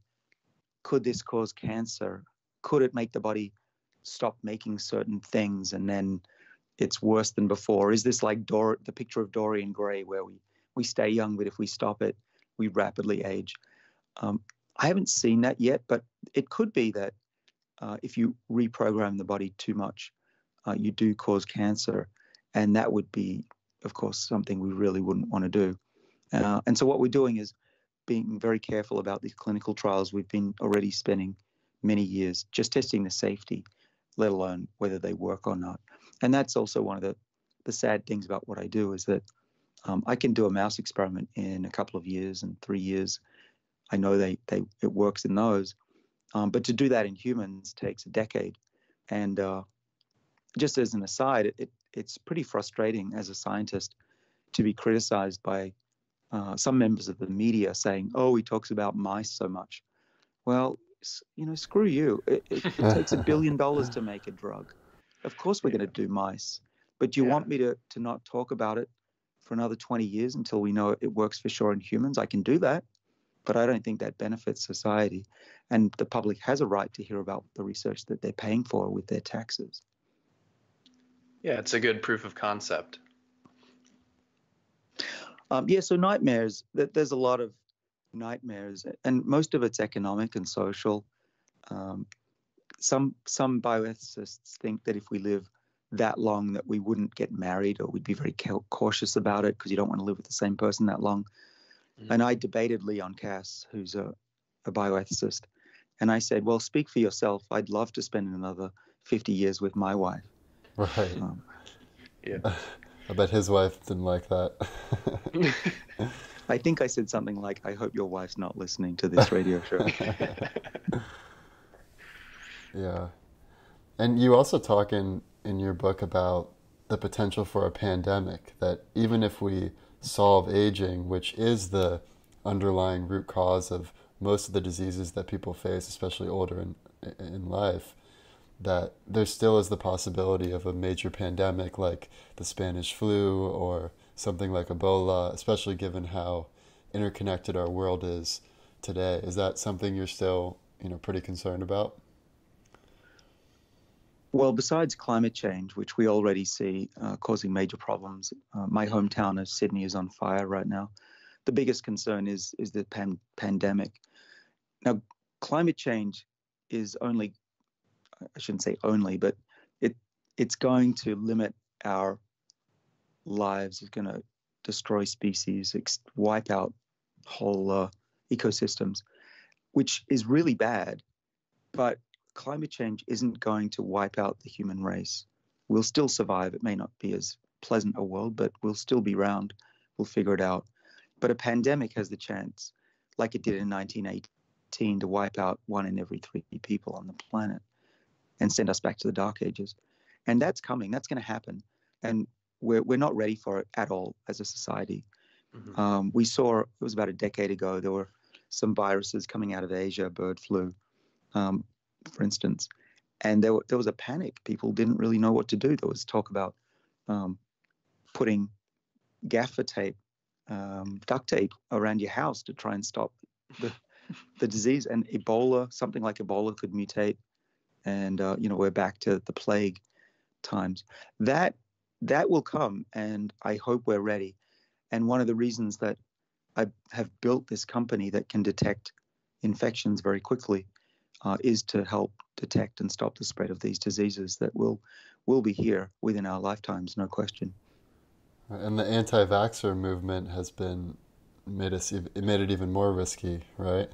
could this cause cancer? Could it make the body stop making certain things and then it's worse than before? Is this like the picture of Dorian Gray where we stay young, but if we stop it, we rapidly age? I haven't seen that yet, but it could be that if you reprogram the body too much, you do cause cancer. And that would be, of course, something we really wouldn't want to do. And so what we're doing is being very careful about these clinical trials. We've been already spending many years just testing the safety, let alone whether they work or not. And that's also one of the sad things about what I do is that I can do a mouse experiment in a couple of years and 3 years. I know it works in those. But to do that in humans takes a decade. And just as an aside, it's pretty frustrating as a scientist to be criticized by some members of the media saying, oh, he talks about mice so much. Well, screw you. It takes $1 billion to make a drug. Of course we're going to do mice. But do you want me to not talk about it for another 20 years until we know it works for sure in humans? I can do that. But I don't think that benefits society. And the public has a right to hear about the research that they're paying for with their taxes. Yeah, it's a good proof of concept. So nightmares, there's a lot of nightmares, and most of it's economic and social. Some bioethicists think that if we live that long that we wouldn't get married, or we'd be very cautious about it because you don't want to live with the same person that long. And I debated Leon Cass, who's a bioethicist, and I said, well, speak for yourself. I'd love to spend another 50 years with my wife. Right. Yeah. I bet his wife didn't like that. I think I said something like, I hope your wife's not listening to this radio show. Yeah. And you also talk in your book about the potential for a pandemic, that even if we solve aging, which is the underlying root cause of most of the diseases that people face, especially older in life, that there still is the possibility of a major pandemic like the Spanish flu or something like Ebola, especially given how interconnected our world is today. Is that something you're still, pretty concerned about? Well, besides climate change, which we already see causing major problems, my hometown of Sydney is on fire right now. The biggest concern is the pandemic. Now, climate change is only, I shouldn't say only, but it's going to limit our lives. It's going to destroy species, wipe out whole ecosystems, which is really bad. But climate change isn't going to wipe out the human race. We'll still survive. It may not be as pleasant a world, but we'll still be around. We'll figure it out. But a pandemic has the chance, like it did in 1918, to wipe out 1 in every 3 people on the planet and send us back to the Dark Ages. And that's coming. That's going to happen. And we're not ready for it at all as a society. Mm-hmm. We saw, it was about a decade ago, there were some viruses coming out of Asia, bird flu, for instance, and there was a panic. People didn't really know what to do. There was talk about putting gaffer tape, duct tape around your house to try and stop the disease. And Ebola, something like Ebola could mutate, and we're back to the plague times. That will come, and I hope we're ready. And one of the reasons that I have built this company that can detect infections very quickly is to help detect and stop the spread of these diseases that will be here within our lifetimes, no question. And the anti-vaxxer movement has been it made it even more risky, right?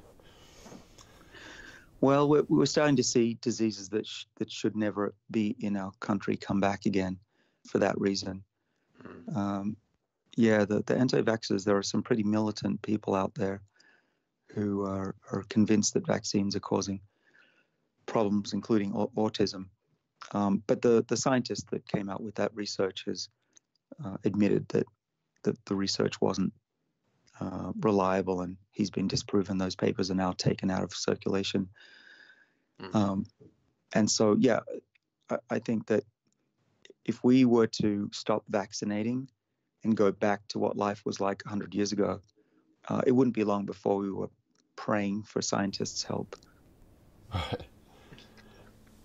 Well, we're starting to see diseases that should never be in our country come back again for that reason. Yeah, the anti-vaxxers, there are some pretty militant people out there who are convinced that vaccines are causing problems, including autism. But the scientist that came out with that research has admitted that the research wasn't reliable, and he's been disproven. Those papers are now taken out of circulation. And so, yeah, I think that if we were to stop vaccinating and go back to what life was like 100 years ago, it wouldn't be long before we were praying for scientists' help.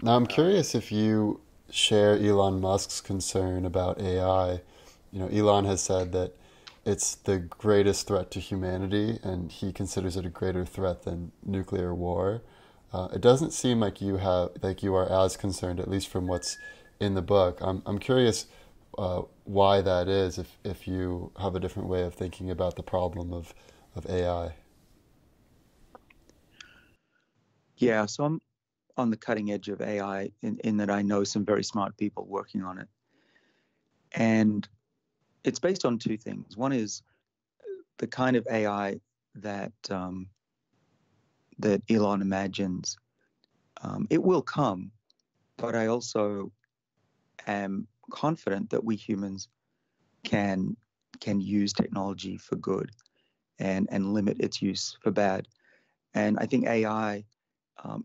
Now, I'm curious if you share Elon Musk's concern about AI. Elon has said that it's the greatest threat to humanity, and he considers it a greater threat than nuclear war. It doesn't seem like you are as concerned, at least from what's in the book. I'm curious why that is, if you have a different way of thinking about the problem of AI. Yeah, so I'm on the cutting edge of AI in that I know some very smart people working on it. And it's based on two things. One is the kind of AI that that Elon imagines. It will come, but I also am confident that we humans can use technology for good and limit its use for bad. And I think AI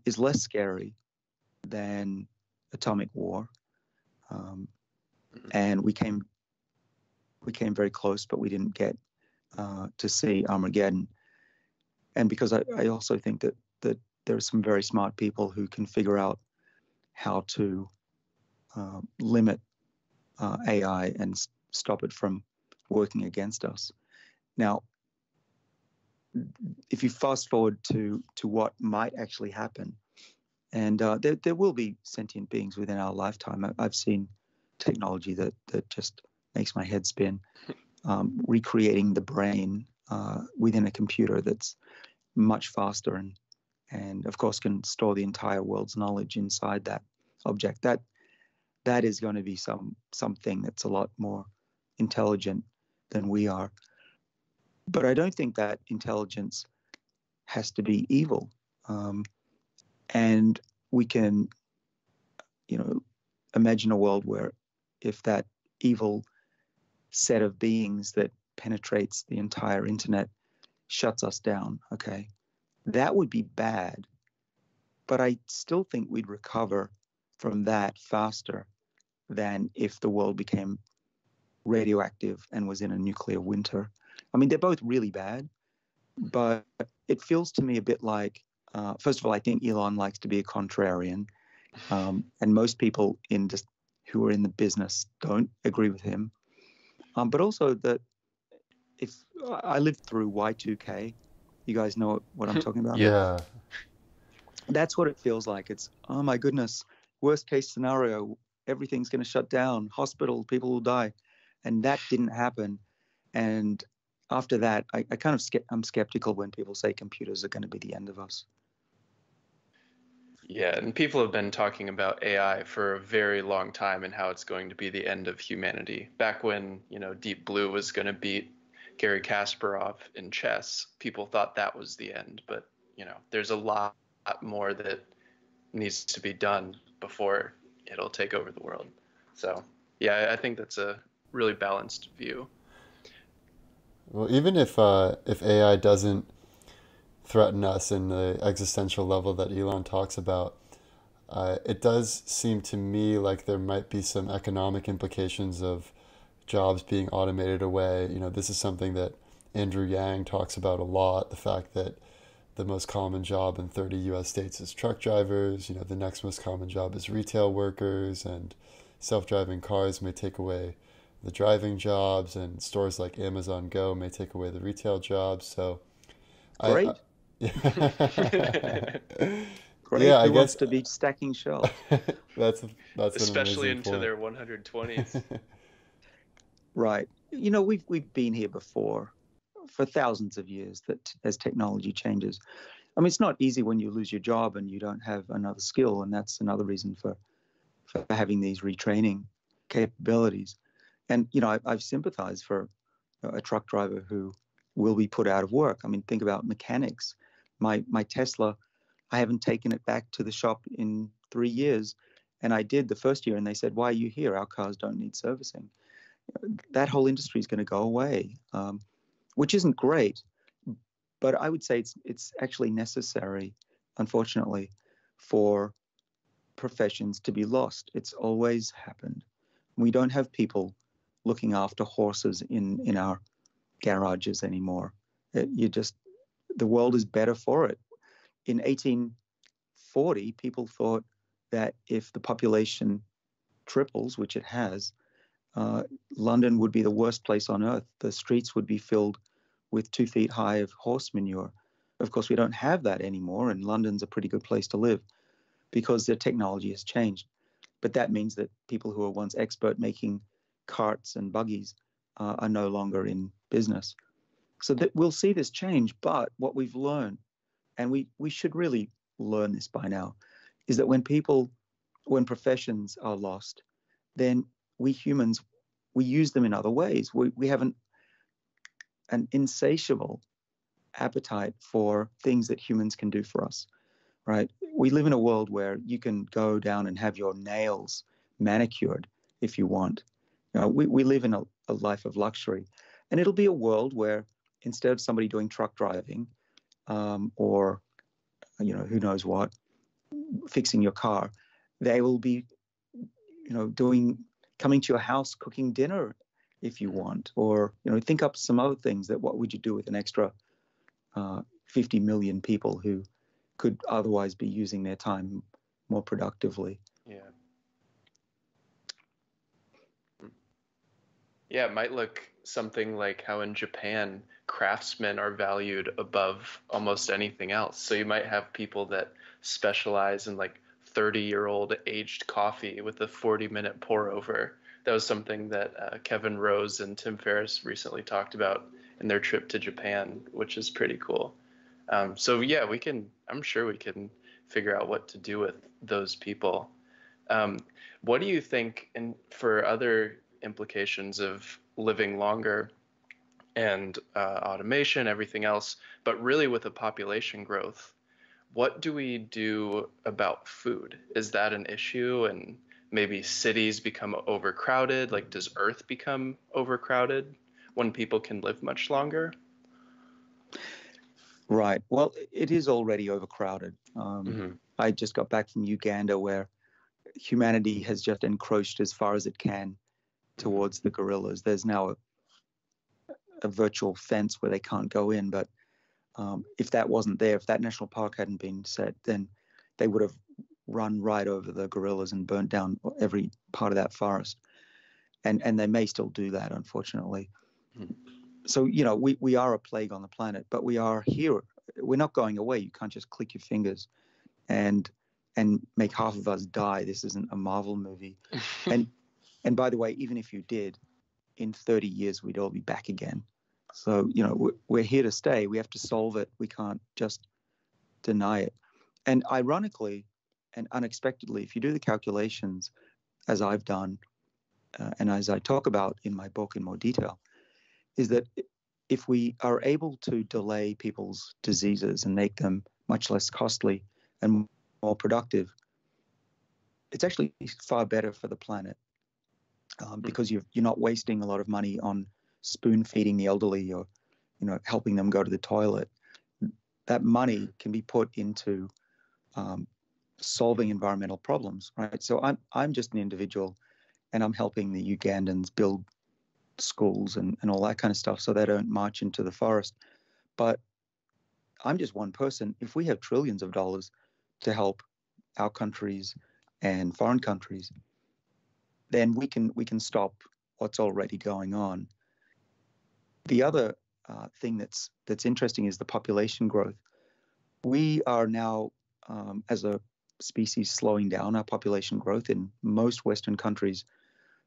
is less scary than atomic war. And we came very close, but we didn't get to see Armageddon. And because I also think that there are some very smart people who can figure out how to limit AI and stop it from working against us. Now, if you fast forward to what might actually happen, and there will be sentient beings within our lifetime. I've seen technology that just makes my head spin, recreating the brain within a computer that's much faster and of course can store the entire world's knowledge inside that object. That is going to be something that's a lot more intelligent than we are. But I don't think that intelligence has to be evil. And we can, imagine a world where if that evil set of beings that penetrates the entire internet shuts us down, okay, that would be bad. But I still think we'd recover from that faster than if the world became radioactive and was in a nuclear winter. I mean, they're both really bad, but it feels to me a bit like, first of all, I think Elon likes to be a contrarian, and most people who are in the business don't agree with him. But also that if I lived through Y2K, you guys know what I'm talking about? Yeah. That's what it feels like. It's, oh my goodness, worst case scenario, everything's going to shut down, hospital, people will die. And that didn't happen. And after that, I'm skeptical when people say computers are going to be the end of us. Yeah, and people have been talking about AI for a very long time and how it's going to be the end of humanity. Back when, Deep Blue was going to beat Garry Kasparov in chess, people thought that was the end. But, there's a lot more that needs to be done before it'll take over the world. So, yeah, I think that's a really balanced view. Well, even if AI doesn't threaten us in the existential level that Elon talks about, it does seem to me like there might be some economic implications of jobs being automated away. This is something that Andrew Yang talks about a lot, the fact that the most common job in 30 U.S. states is truck drivers. The next most common job is retail workers, and self-driving cars may take away the driving jobs, and stores like Amazon Go may take away the retail jobs. So, great. Great. Yeah, Who wants to be stacking shelves? that's especially an into point. their 120s. Right. We've been here before. for thousands of years that as technology changes. I mean, it's not easy when you lose your job and you don't have another skill, and that's another reason for having these retraining capabilities. And, I've sympathized for a truck driver who will be put out of work. I mean, think about mechanics. My Tesla, I haven't taken it back to the shop in 3 years, and I did the first year, and they said, "Why are you here? Our cars don't need servicing." That whole industry is going to go away, which isn't great, but I would say it's actually necessary, unfortunately, for professions to be lost. It's always happened. We don't have people looking after horses in our garages anymore. The world is better for it. In 1840, people thought that if the population triples, which it has, London would be the worst place on earth. The streets would be filled with 2 feet high of horse manure. Of course, we don't have that anymore, and London's a pretty good place to live because the technology has changed. But that means that people who were once expert making carts and buggies are no longer in business. So that we'll see this change, but what we've learned, and we should really learn this by now, is that when professions are lost, then we humans, we use them in other ways. We have an insatiable appetite for things that humans can do for us, right? We live in a world where you can go down and have your nails manicured if you want. We live in a life of luxury, and it'll be a world where instead of somebody doing truck driving or, who knows what, fixing your car, they will be, coming to your house, cooking dinner if you want, or, think up some other things that what would you do with an extra 50 million people who could otherwise be using their time more productively. Yeah. Yeah, it might look something like how in Japan, craftsmen are valued above almost anything else. So you might have people that specialize in like 30-year-old aged coffee with a 40-minute pour over. That was something that Kevin Rose and Tim Ferriss recently talked about in their trip to Japan, which is pretty cool. So yeah, I'm sure we can figure out what to do with those people. What do you think, and for other implications of living longer and automation, everything else, but really with a population growth, what do we do about food? Is that an issue? And maybe cities become overcrowded? Like, does Earth become overcrowded when people can live much longer? Right. Well, it is already overcrowded. I just got back from Uganda, where humanity has just encroached as far as it can towards the gorillas. There's now a virtual fence where they can't go in, but if that wasn't there, if that national park hadn't been set, then they would have run right over the gorillas and burnt down every part of that forest. And they may still do that, unfortunately. So, we are a plague on the planet, but we are here. We're not going away. You can't just click your fingers and make half of us die. This isn't a Marvel movie. And by the way, even if you did, in 30 years, we'd all be back again. So, we're here to stay. We have to solve it. We can't just deny it. And ironically and unexpectedly, if you do the calculations, as I've done, and as I talk about in my book in more detail, is that if we are able to delay people's diseases and make them much less costly and more productive, it's actually far better for the planet because you're not wasting a lot of money on spoon feeding the elderly or, helping them go to the toilet. That money can be put into solving environmental problems, right? So I'm just an individual, and I'm helping the Ugandans build schools and all that kind of stuff so they don't march into the forest. But I'm just one person. If we have trillions of dollars to help our countries and foreign countries, then we can stop what's already going on. The other thing that's interesting is the population growth. We are now, as a species, slowing down our population growth. In most Western countries,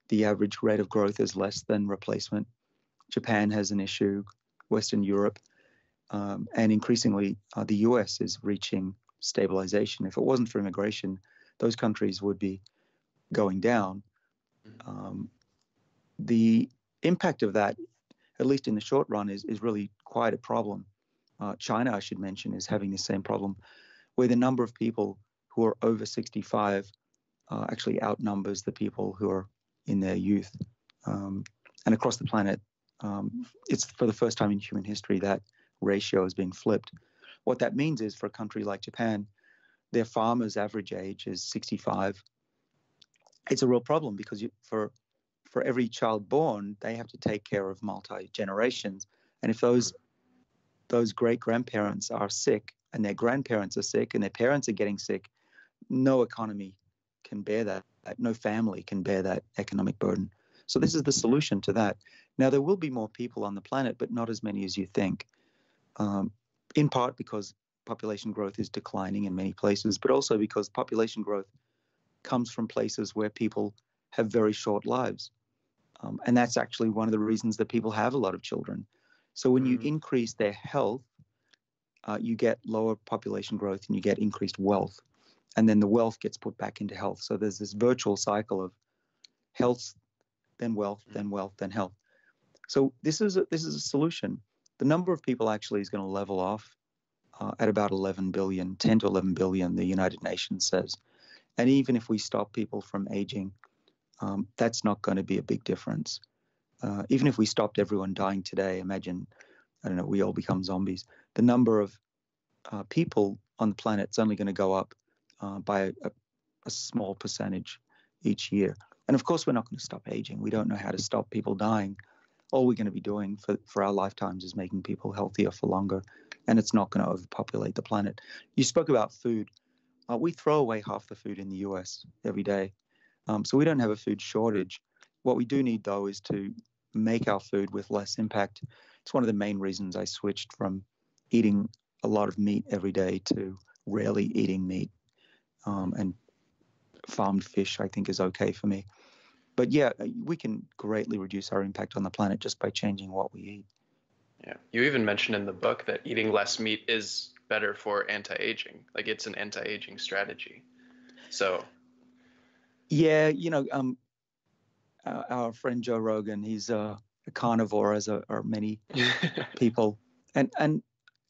the average rate of growth is less than replacement. Japan has an issue. Western Europe, and increasingly the US is reaching stabilization. If it wasn't for immigration, those countries would be going down. The impact of that, at least in the short run, is really quite a problem. China, I should mention, is having the same problem, where the number of people who are over 65 actually outnumbers the people who are in their youth. And across the planet, it's for the first time in human history that ratio is being flipped. What that means is for a country like Japan, their farmers' average age is 65. It's a real problem because for every child born, they have to take care of multi-generations. And if those great-grandparents are sick and their grandparents are sick and their parents are getting sick, no economy can bear that. No family can bear that economic burden. So this is the solution to that. Now, there will be more people on the planet, but not as many as you think, in part because population growth is declining in many places, but also because population growth comes from places where people have very short lives. And that's actually one of the reasons that people have a lot of children. So when you increase their health, you get lower population growth and you get increased wealth. And then the wealth gets put back into health. So there's this virtual cycle of health, then wealth, then wealth, then health. So this is a solution. The number of people actually is going to level off at about 11 billion, 10 to 11 billion, the United Nations says. And even if we stop people from aging, that's not going to be a big difference. Even if we stopped everyone dying today, imagine, I don't know, we all become zombies. The number of people on the planet is only going to go up by a small percentage each year. And of course, we're not going to stop aging. We don't know how to stop people dying. All we're going to be doing for our lifetimes is making people healthier for longer, and it's not going to overpopulate the planet. You spoke about food. We throw away half the food in the US every day. So we don't have a food shortage. What we do need, though, is to make our food with less impact. It's one of the main reasons I switched from eating a lot of meat every day to rarely eating meat. And farmed fish, I think, is okay for me. But yeah, we can greatly reduce our impact on the planet just by changing what we eat. Yeah. You even mentioned in the book that eating less meat is better for anti-aging. Like it's an anti-aging strategy. So. Yeah, our friend Joe Rogan, he's a carnivore, as are many people. And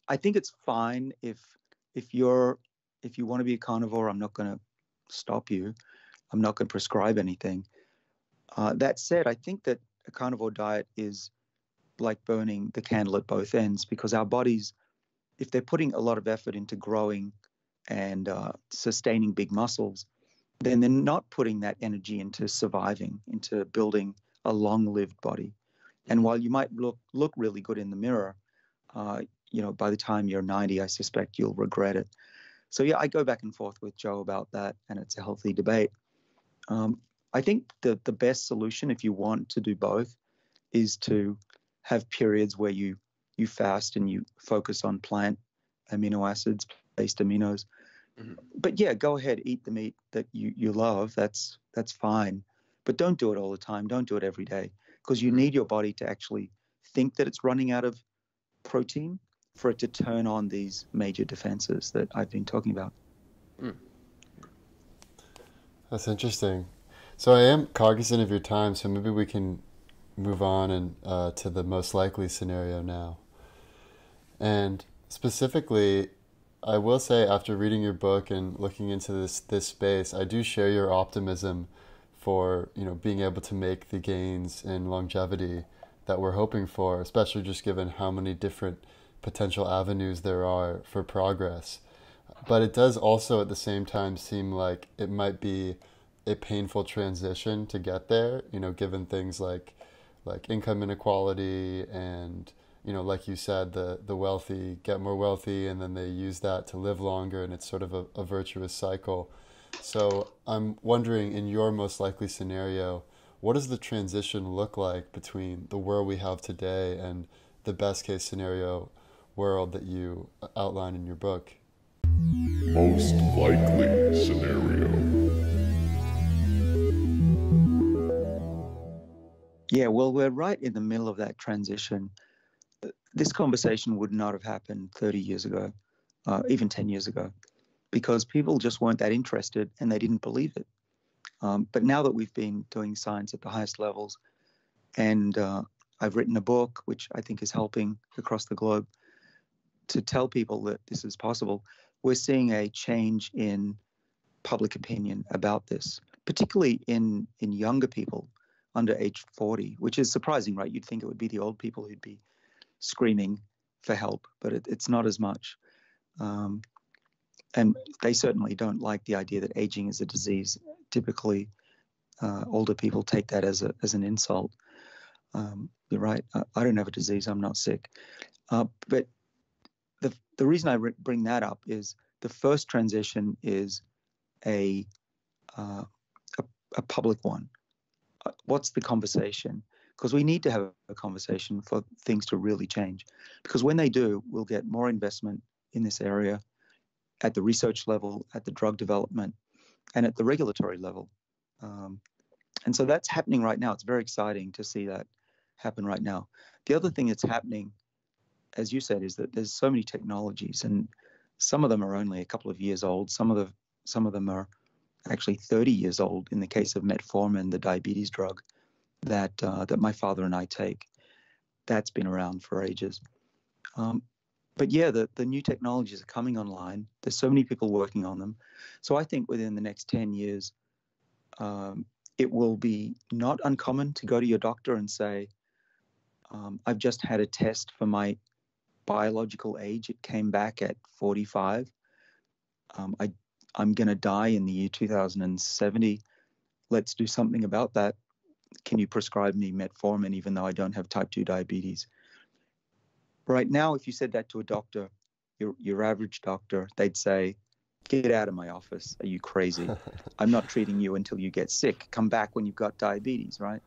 I think it's fine if you want to be a carnivore, I'm not going to stop you. I'm not going to prescribe anything. That said, I think that a carnivore diet is like burning the candle at both ends, because our bodies, if they're putting a lot of effort into growing and sustaining big muscles, then they're not putting that energy into surviving, into building a long-lived body. And while you might look really good in the mirror, by the time you're 90, I suspect you'll regret it. So yeah, I go back and forth with Joe about that, and it's a healthy debate. I think the best solution, if you want to do both, is to have periods where you fast and you focus on plant amino acids, based aminos. Mm-hmm. But yeah, go ahead, eat the meat that you love. That's fine. But don't do it all the time. Don't do it every day, because you need your body to actually think that it's running out of protein for it to turn on these major defenses that I've been talking about. That's interesting. So I am cognizant of your time, so maybe we can move on and to the most likely scenario now. And specifically, I will say, after reading your book and looking into this space, I do share your optimism for being able to make the gains in longevity that we're hoping for, especially just given how many different potential avenues there are for progress. But it does also at the same time seem like it might be a painful transition to get there, given things like income inequality and, like you said, the wealthy get more wealthy and then they use that to live longer, and it's sort of a virtuous cycle. So I'm wondering, in your most likely scenario, what does the transition look like between the world we have today and the best case scenario world that you outline in your book? Most likely scenario. Yeah, well, we're right in the middle of that transition. this conversation would not have happened 30 years ago, even 10 years ago, because people just weren't that interested and they didn't believe it. But now that we've been doing science at the highest levels, and I've written a book, which I think is helping across the globe to tell people that this is possible, we're seeing a change in public opinion about this, particularly in younger people under age 40, which is surprising, right? You'd think it would be the old people who'd be screaming for help, but it's not as much. And they certainly don't like the idea that aging is a disease. Typically, older people take that as an insult. You're right. I don't have a disease. I'm not sick. But the reason I bring that up is the first transition is a public one. What's the conversation? Because we need to have a conversation for things to really change. Because when they do, we'll get more investment in this area at the research level, at the drug development, and at the regulatory level. And so that's happening right now. It's very exciting to see that happen right now. The other thing that's happening, as you said, is that there's so many technologies, and some of them are only a couple of years old. Some of them are actually 30 years old. In the case of metformin, the diabetes drug that my father and I take, that's been around for ages. But yeah, the new technologies are coming online. There's so many people working on them. So I think within the next 10 years, it will be not uncommon to go to your doctor and say, I've just had a test for my biological age. It came back at 45. I'm going to die in the year 2070. Let's do something about that. Can you prescribe me metformin even though I don't have type 2 diabetes? Right now, if you said that to a doctor, your average doctor, they'd say, get out of my office. Are you crazy? I'm not treating you until you get sick. Come back when you've got diabetes, right?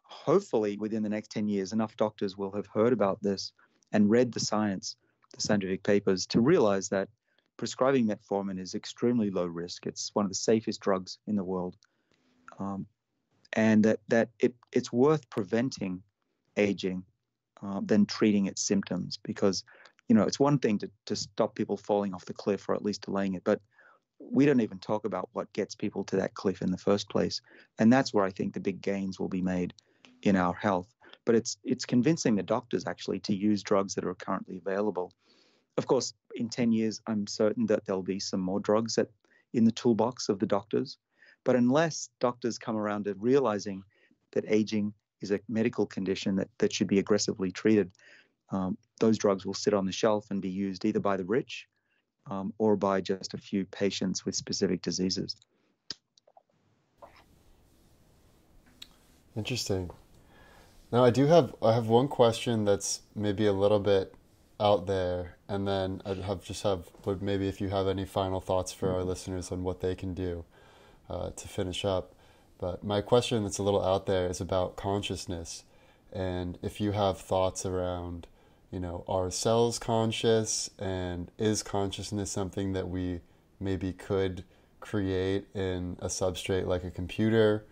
Hopefully, within the next 10 years, enough doctors will have heard about this and read the science, the scientific papers, to realize that prescribing metformin is extremely low risk. It's one of the safest drugs in the world. And that it's worth preventing aging than treating its symptoms, because it's one thing to stop people falling off the cliff, or at least delaying it, but we don't even talk about what gets people to that cliff in the first place. And that's where I think the big gains will be made in our health. But it's convincing the doctors actually to use drugs that are currently available. Of course, in 10 years, I'm certain that there'll be some more drugs in the toolbox of the doctors. But unless doctors come around to realizing that aging is a medical condition that should be aggressively treated, those drugs will sit on the shelf and be used either by the rich or by just a few patients with specific diseases. Interesting. Now, I have one question that's maybe a little bit out there, and then but maybe if you have any final thoughts for our listeners on what they can do to finish up. But my question that's a little out there is about consciousness, and if you have thoughts around, are cells conscious, and is consciousness something that we maybe could create in a substrate like a computer?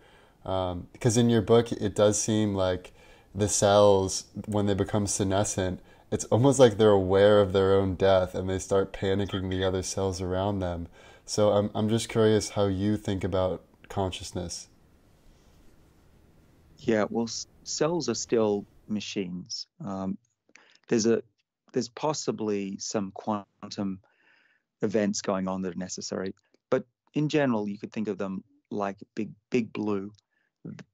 Because in your book, it does seem like the cells, when they become senescent, it's almost like they're aware of their own death and they start panicking the other cells around them. So I'm just curious how you think about consciousness. Yeah, well, cells are still machines. There's possibly some quantum events going on that are necessary, but in general, you could think of them like big blue.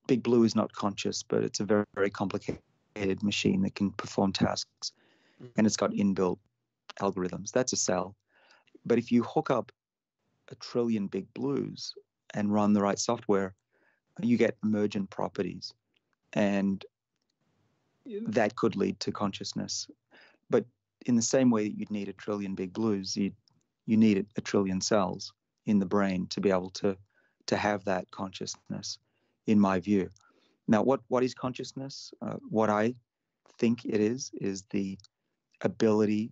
Big Blue is not conscious, but it's a very, very complicated machine that can perform tasks, and it's got inbuilt algorithms. That's a cell. But if you hook up 1 trillion Big Blues and run the right software, you get emergent properties, and that could lead to consciousness. But in the same way that you'd need 1 trillion Big Blues, you need 1 trillion cells in the brain to be able to have that consciousness, in my view. Now, what is consciousness? What I think it is the ability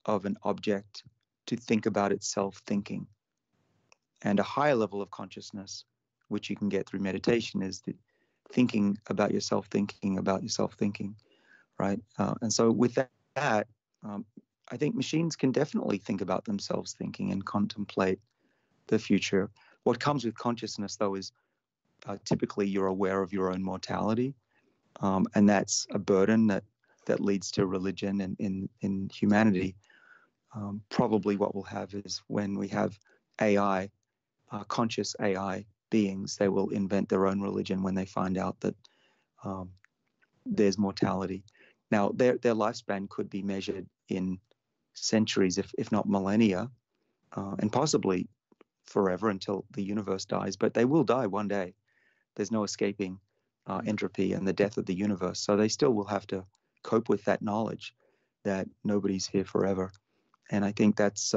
of an object to think about itself thinking. And a higher level of consciousness, which you can get through meditation, is the thinking about yourself thinking, right? And so with that, I think machines can definitely think about themselves thinking and contemplate the future. What comes with consciousness, though, is typically you're aware of your own mortality, and that's a burden that leads to religion and in humanity. Probably what we'll have is when we have AI, conscious AI beings, they will invent their own religion when they find out that there's mortality. Now, their lifespan could be measured in centuries, if not millennia, and possibly forever until the universe dies. But they will die one day. There's no escaping entropy and the death of the universe. So they still will have to cope with that knowledge that nobody's here forever. And I think that's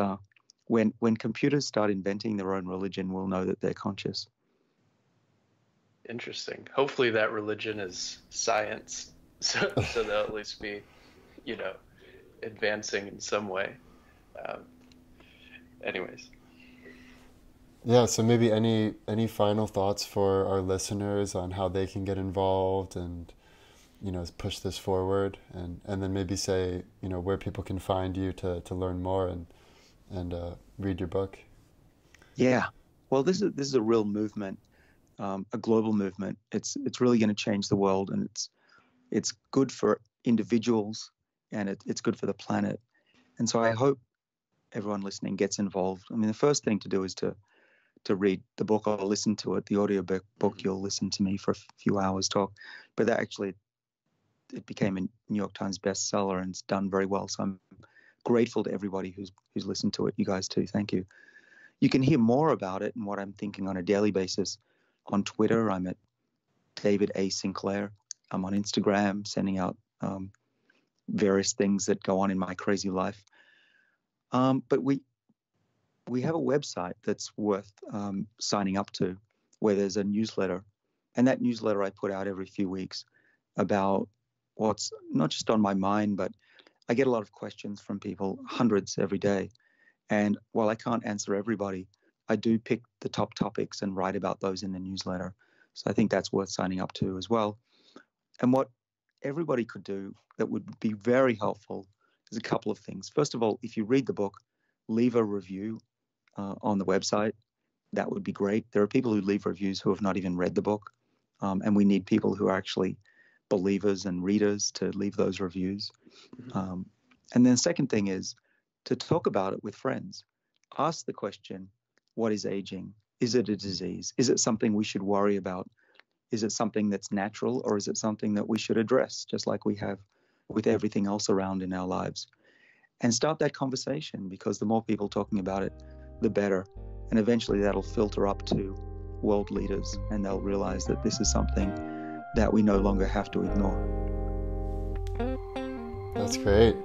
when computers start inventing their own religion, we'll know that they're conscious. Interesting. Hopefully that religion is science, so they'll at least be, advancing in some way. Anyways. Yeah, so maybe any final thoughts for our listeners on how they can get involved and, push this forward, and then maybe say, where people can find you to learn more and read your book. Yeah. Well, this is a real movement, a global movement. It's really going to change the world, and it's good for individuals, and it's good for the planet. And so I hope everyone listening gets involved. I mean, the first thing to do is to read the book or listen to it. The audio book, you'll listen to me for a few hours talk. But that actually, it became a New York Times bestseller, and it's done very well. So I'm grateful to everybody who's listened to it. You guys too. Thank you. You can hear more about it and what I'm thinking on a daily basis on Twitter. I'm at David A. Sinclair. I'm on Instagram, sending out various things that go on in my crazy life. But we have a website that's worth signing up to, where there's a newsletter. And that newsletter I put out every few weeks about what's not just on my mind, but I get a lot of questions from people, hundreds every day. And while I can't answer everybody, I do pick the top topics and write about those in the newsletter. So I think that's worth signing up to as well. And what everybody could do that would be very helpful is a couple of things. First of all, if you read the book, leave a review on the website. That would be great. There are people who leave reviews who have not even read the book, and we need people who are actually believers and readers to leave those reviews. And then the second thing is to talk about it with friends. Ask the question, what is aging? Is it a disease? Is it something we should worry about? Is it something that's natural, or is it something that we should address, just like we have with everything else around in our lives? And start that conversation, because the more people talking about it, the better. And eventually that'll filter up to world leaders, and they'll realize that this is something that we no longer have to ignore. That's great.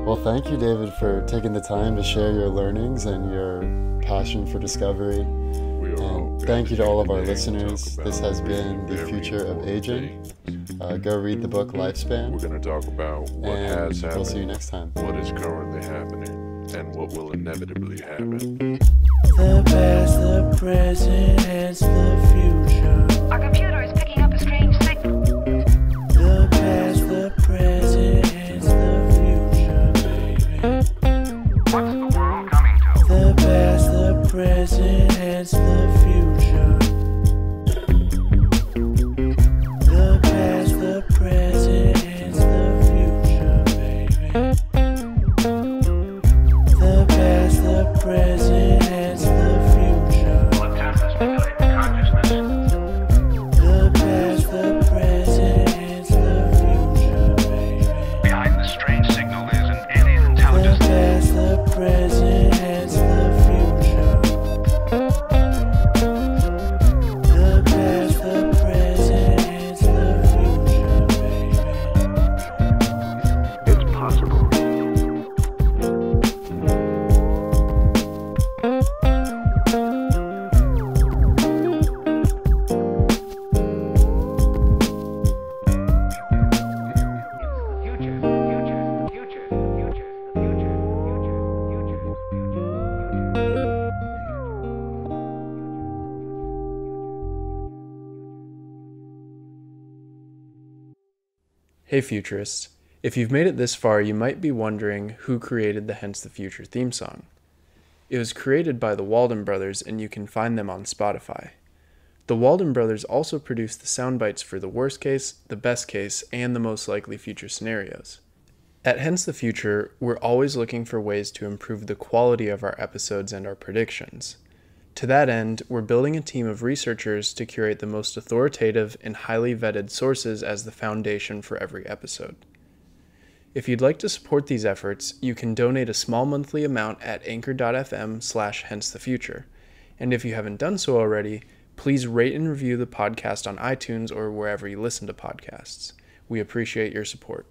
Well, thank you, David, for taking the time to share your learnings and your passion for discovery. And thank you to all of our listeners. This has been The Future of Aging. Go read the book Lifespan. We're going to talk about what has happened, we'll see you next time. what is currently happening, and what will inevitably happen. The past, the present, and the future. Our computer is picking up a strange signal. The past, the present, and the future, baby. What's the world coming to? The past, the present, and the future. The past, the present, and the future, baby. The past, the present, and the future. Will attempt to stimulate consciousness. The past, the present, and the future, baby. Behind the strange signal is an alien The intelligence. past, the present, and the future. The past, the present, and the future, baby. It's possible. Hey Futurists, If you've made it this far, you might be wondering who created the Hence the Future theme song. It was created by the Walden Brothers, and you can find them on Spotify. The Walden Brothers also produced the sound bites for the worst case, the best case, and the most likely future scenarios. At Hence the Future, we're always looking for ways to improve the quality of our episodes and our predictions. To that end, we're building a team of researchers to curate the most authoritative and highly vetted sources as the foundation for every episode. If you'd like to support these efforts, you can donate a small monthly amount at anchor.fm/hencethefuture. And if you haven't done so already, please rate and review the podcast on iTunes or wherever you listen to podcasts. We appreciate your support.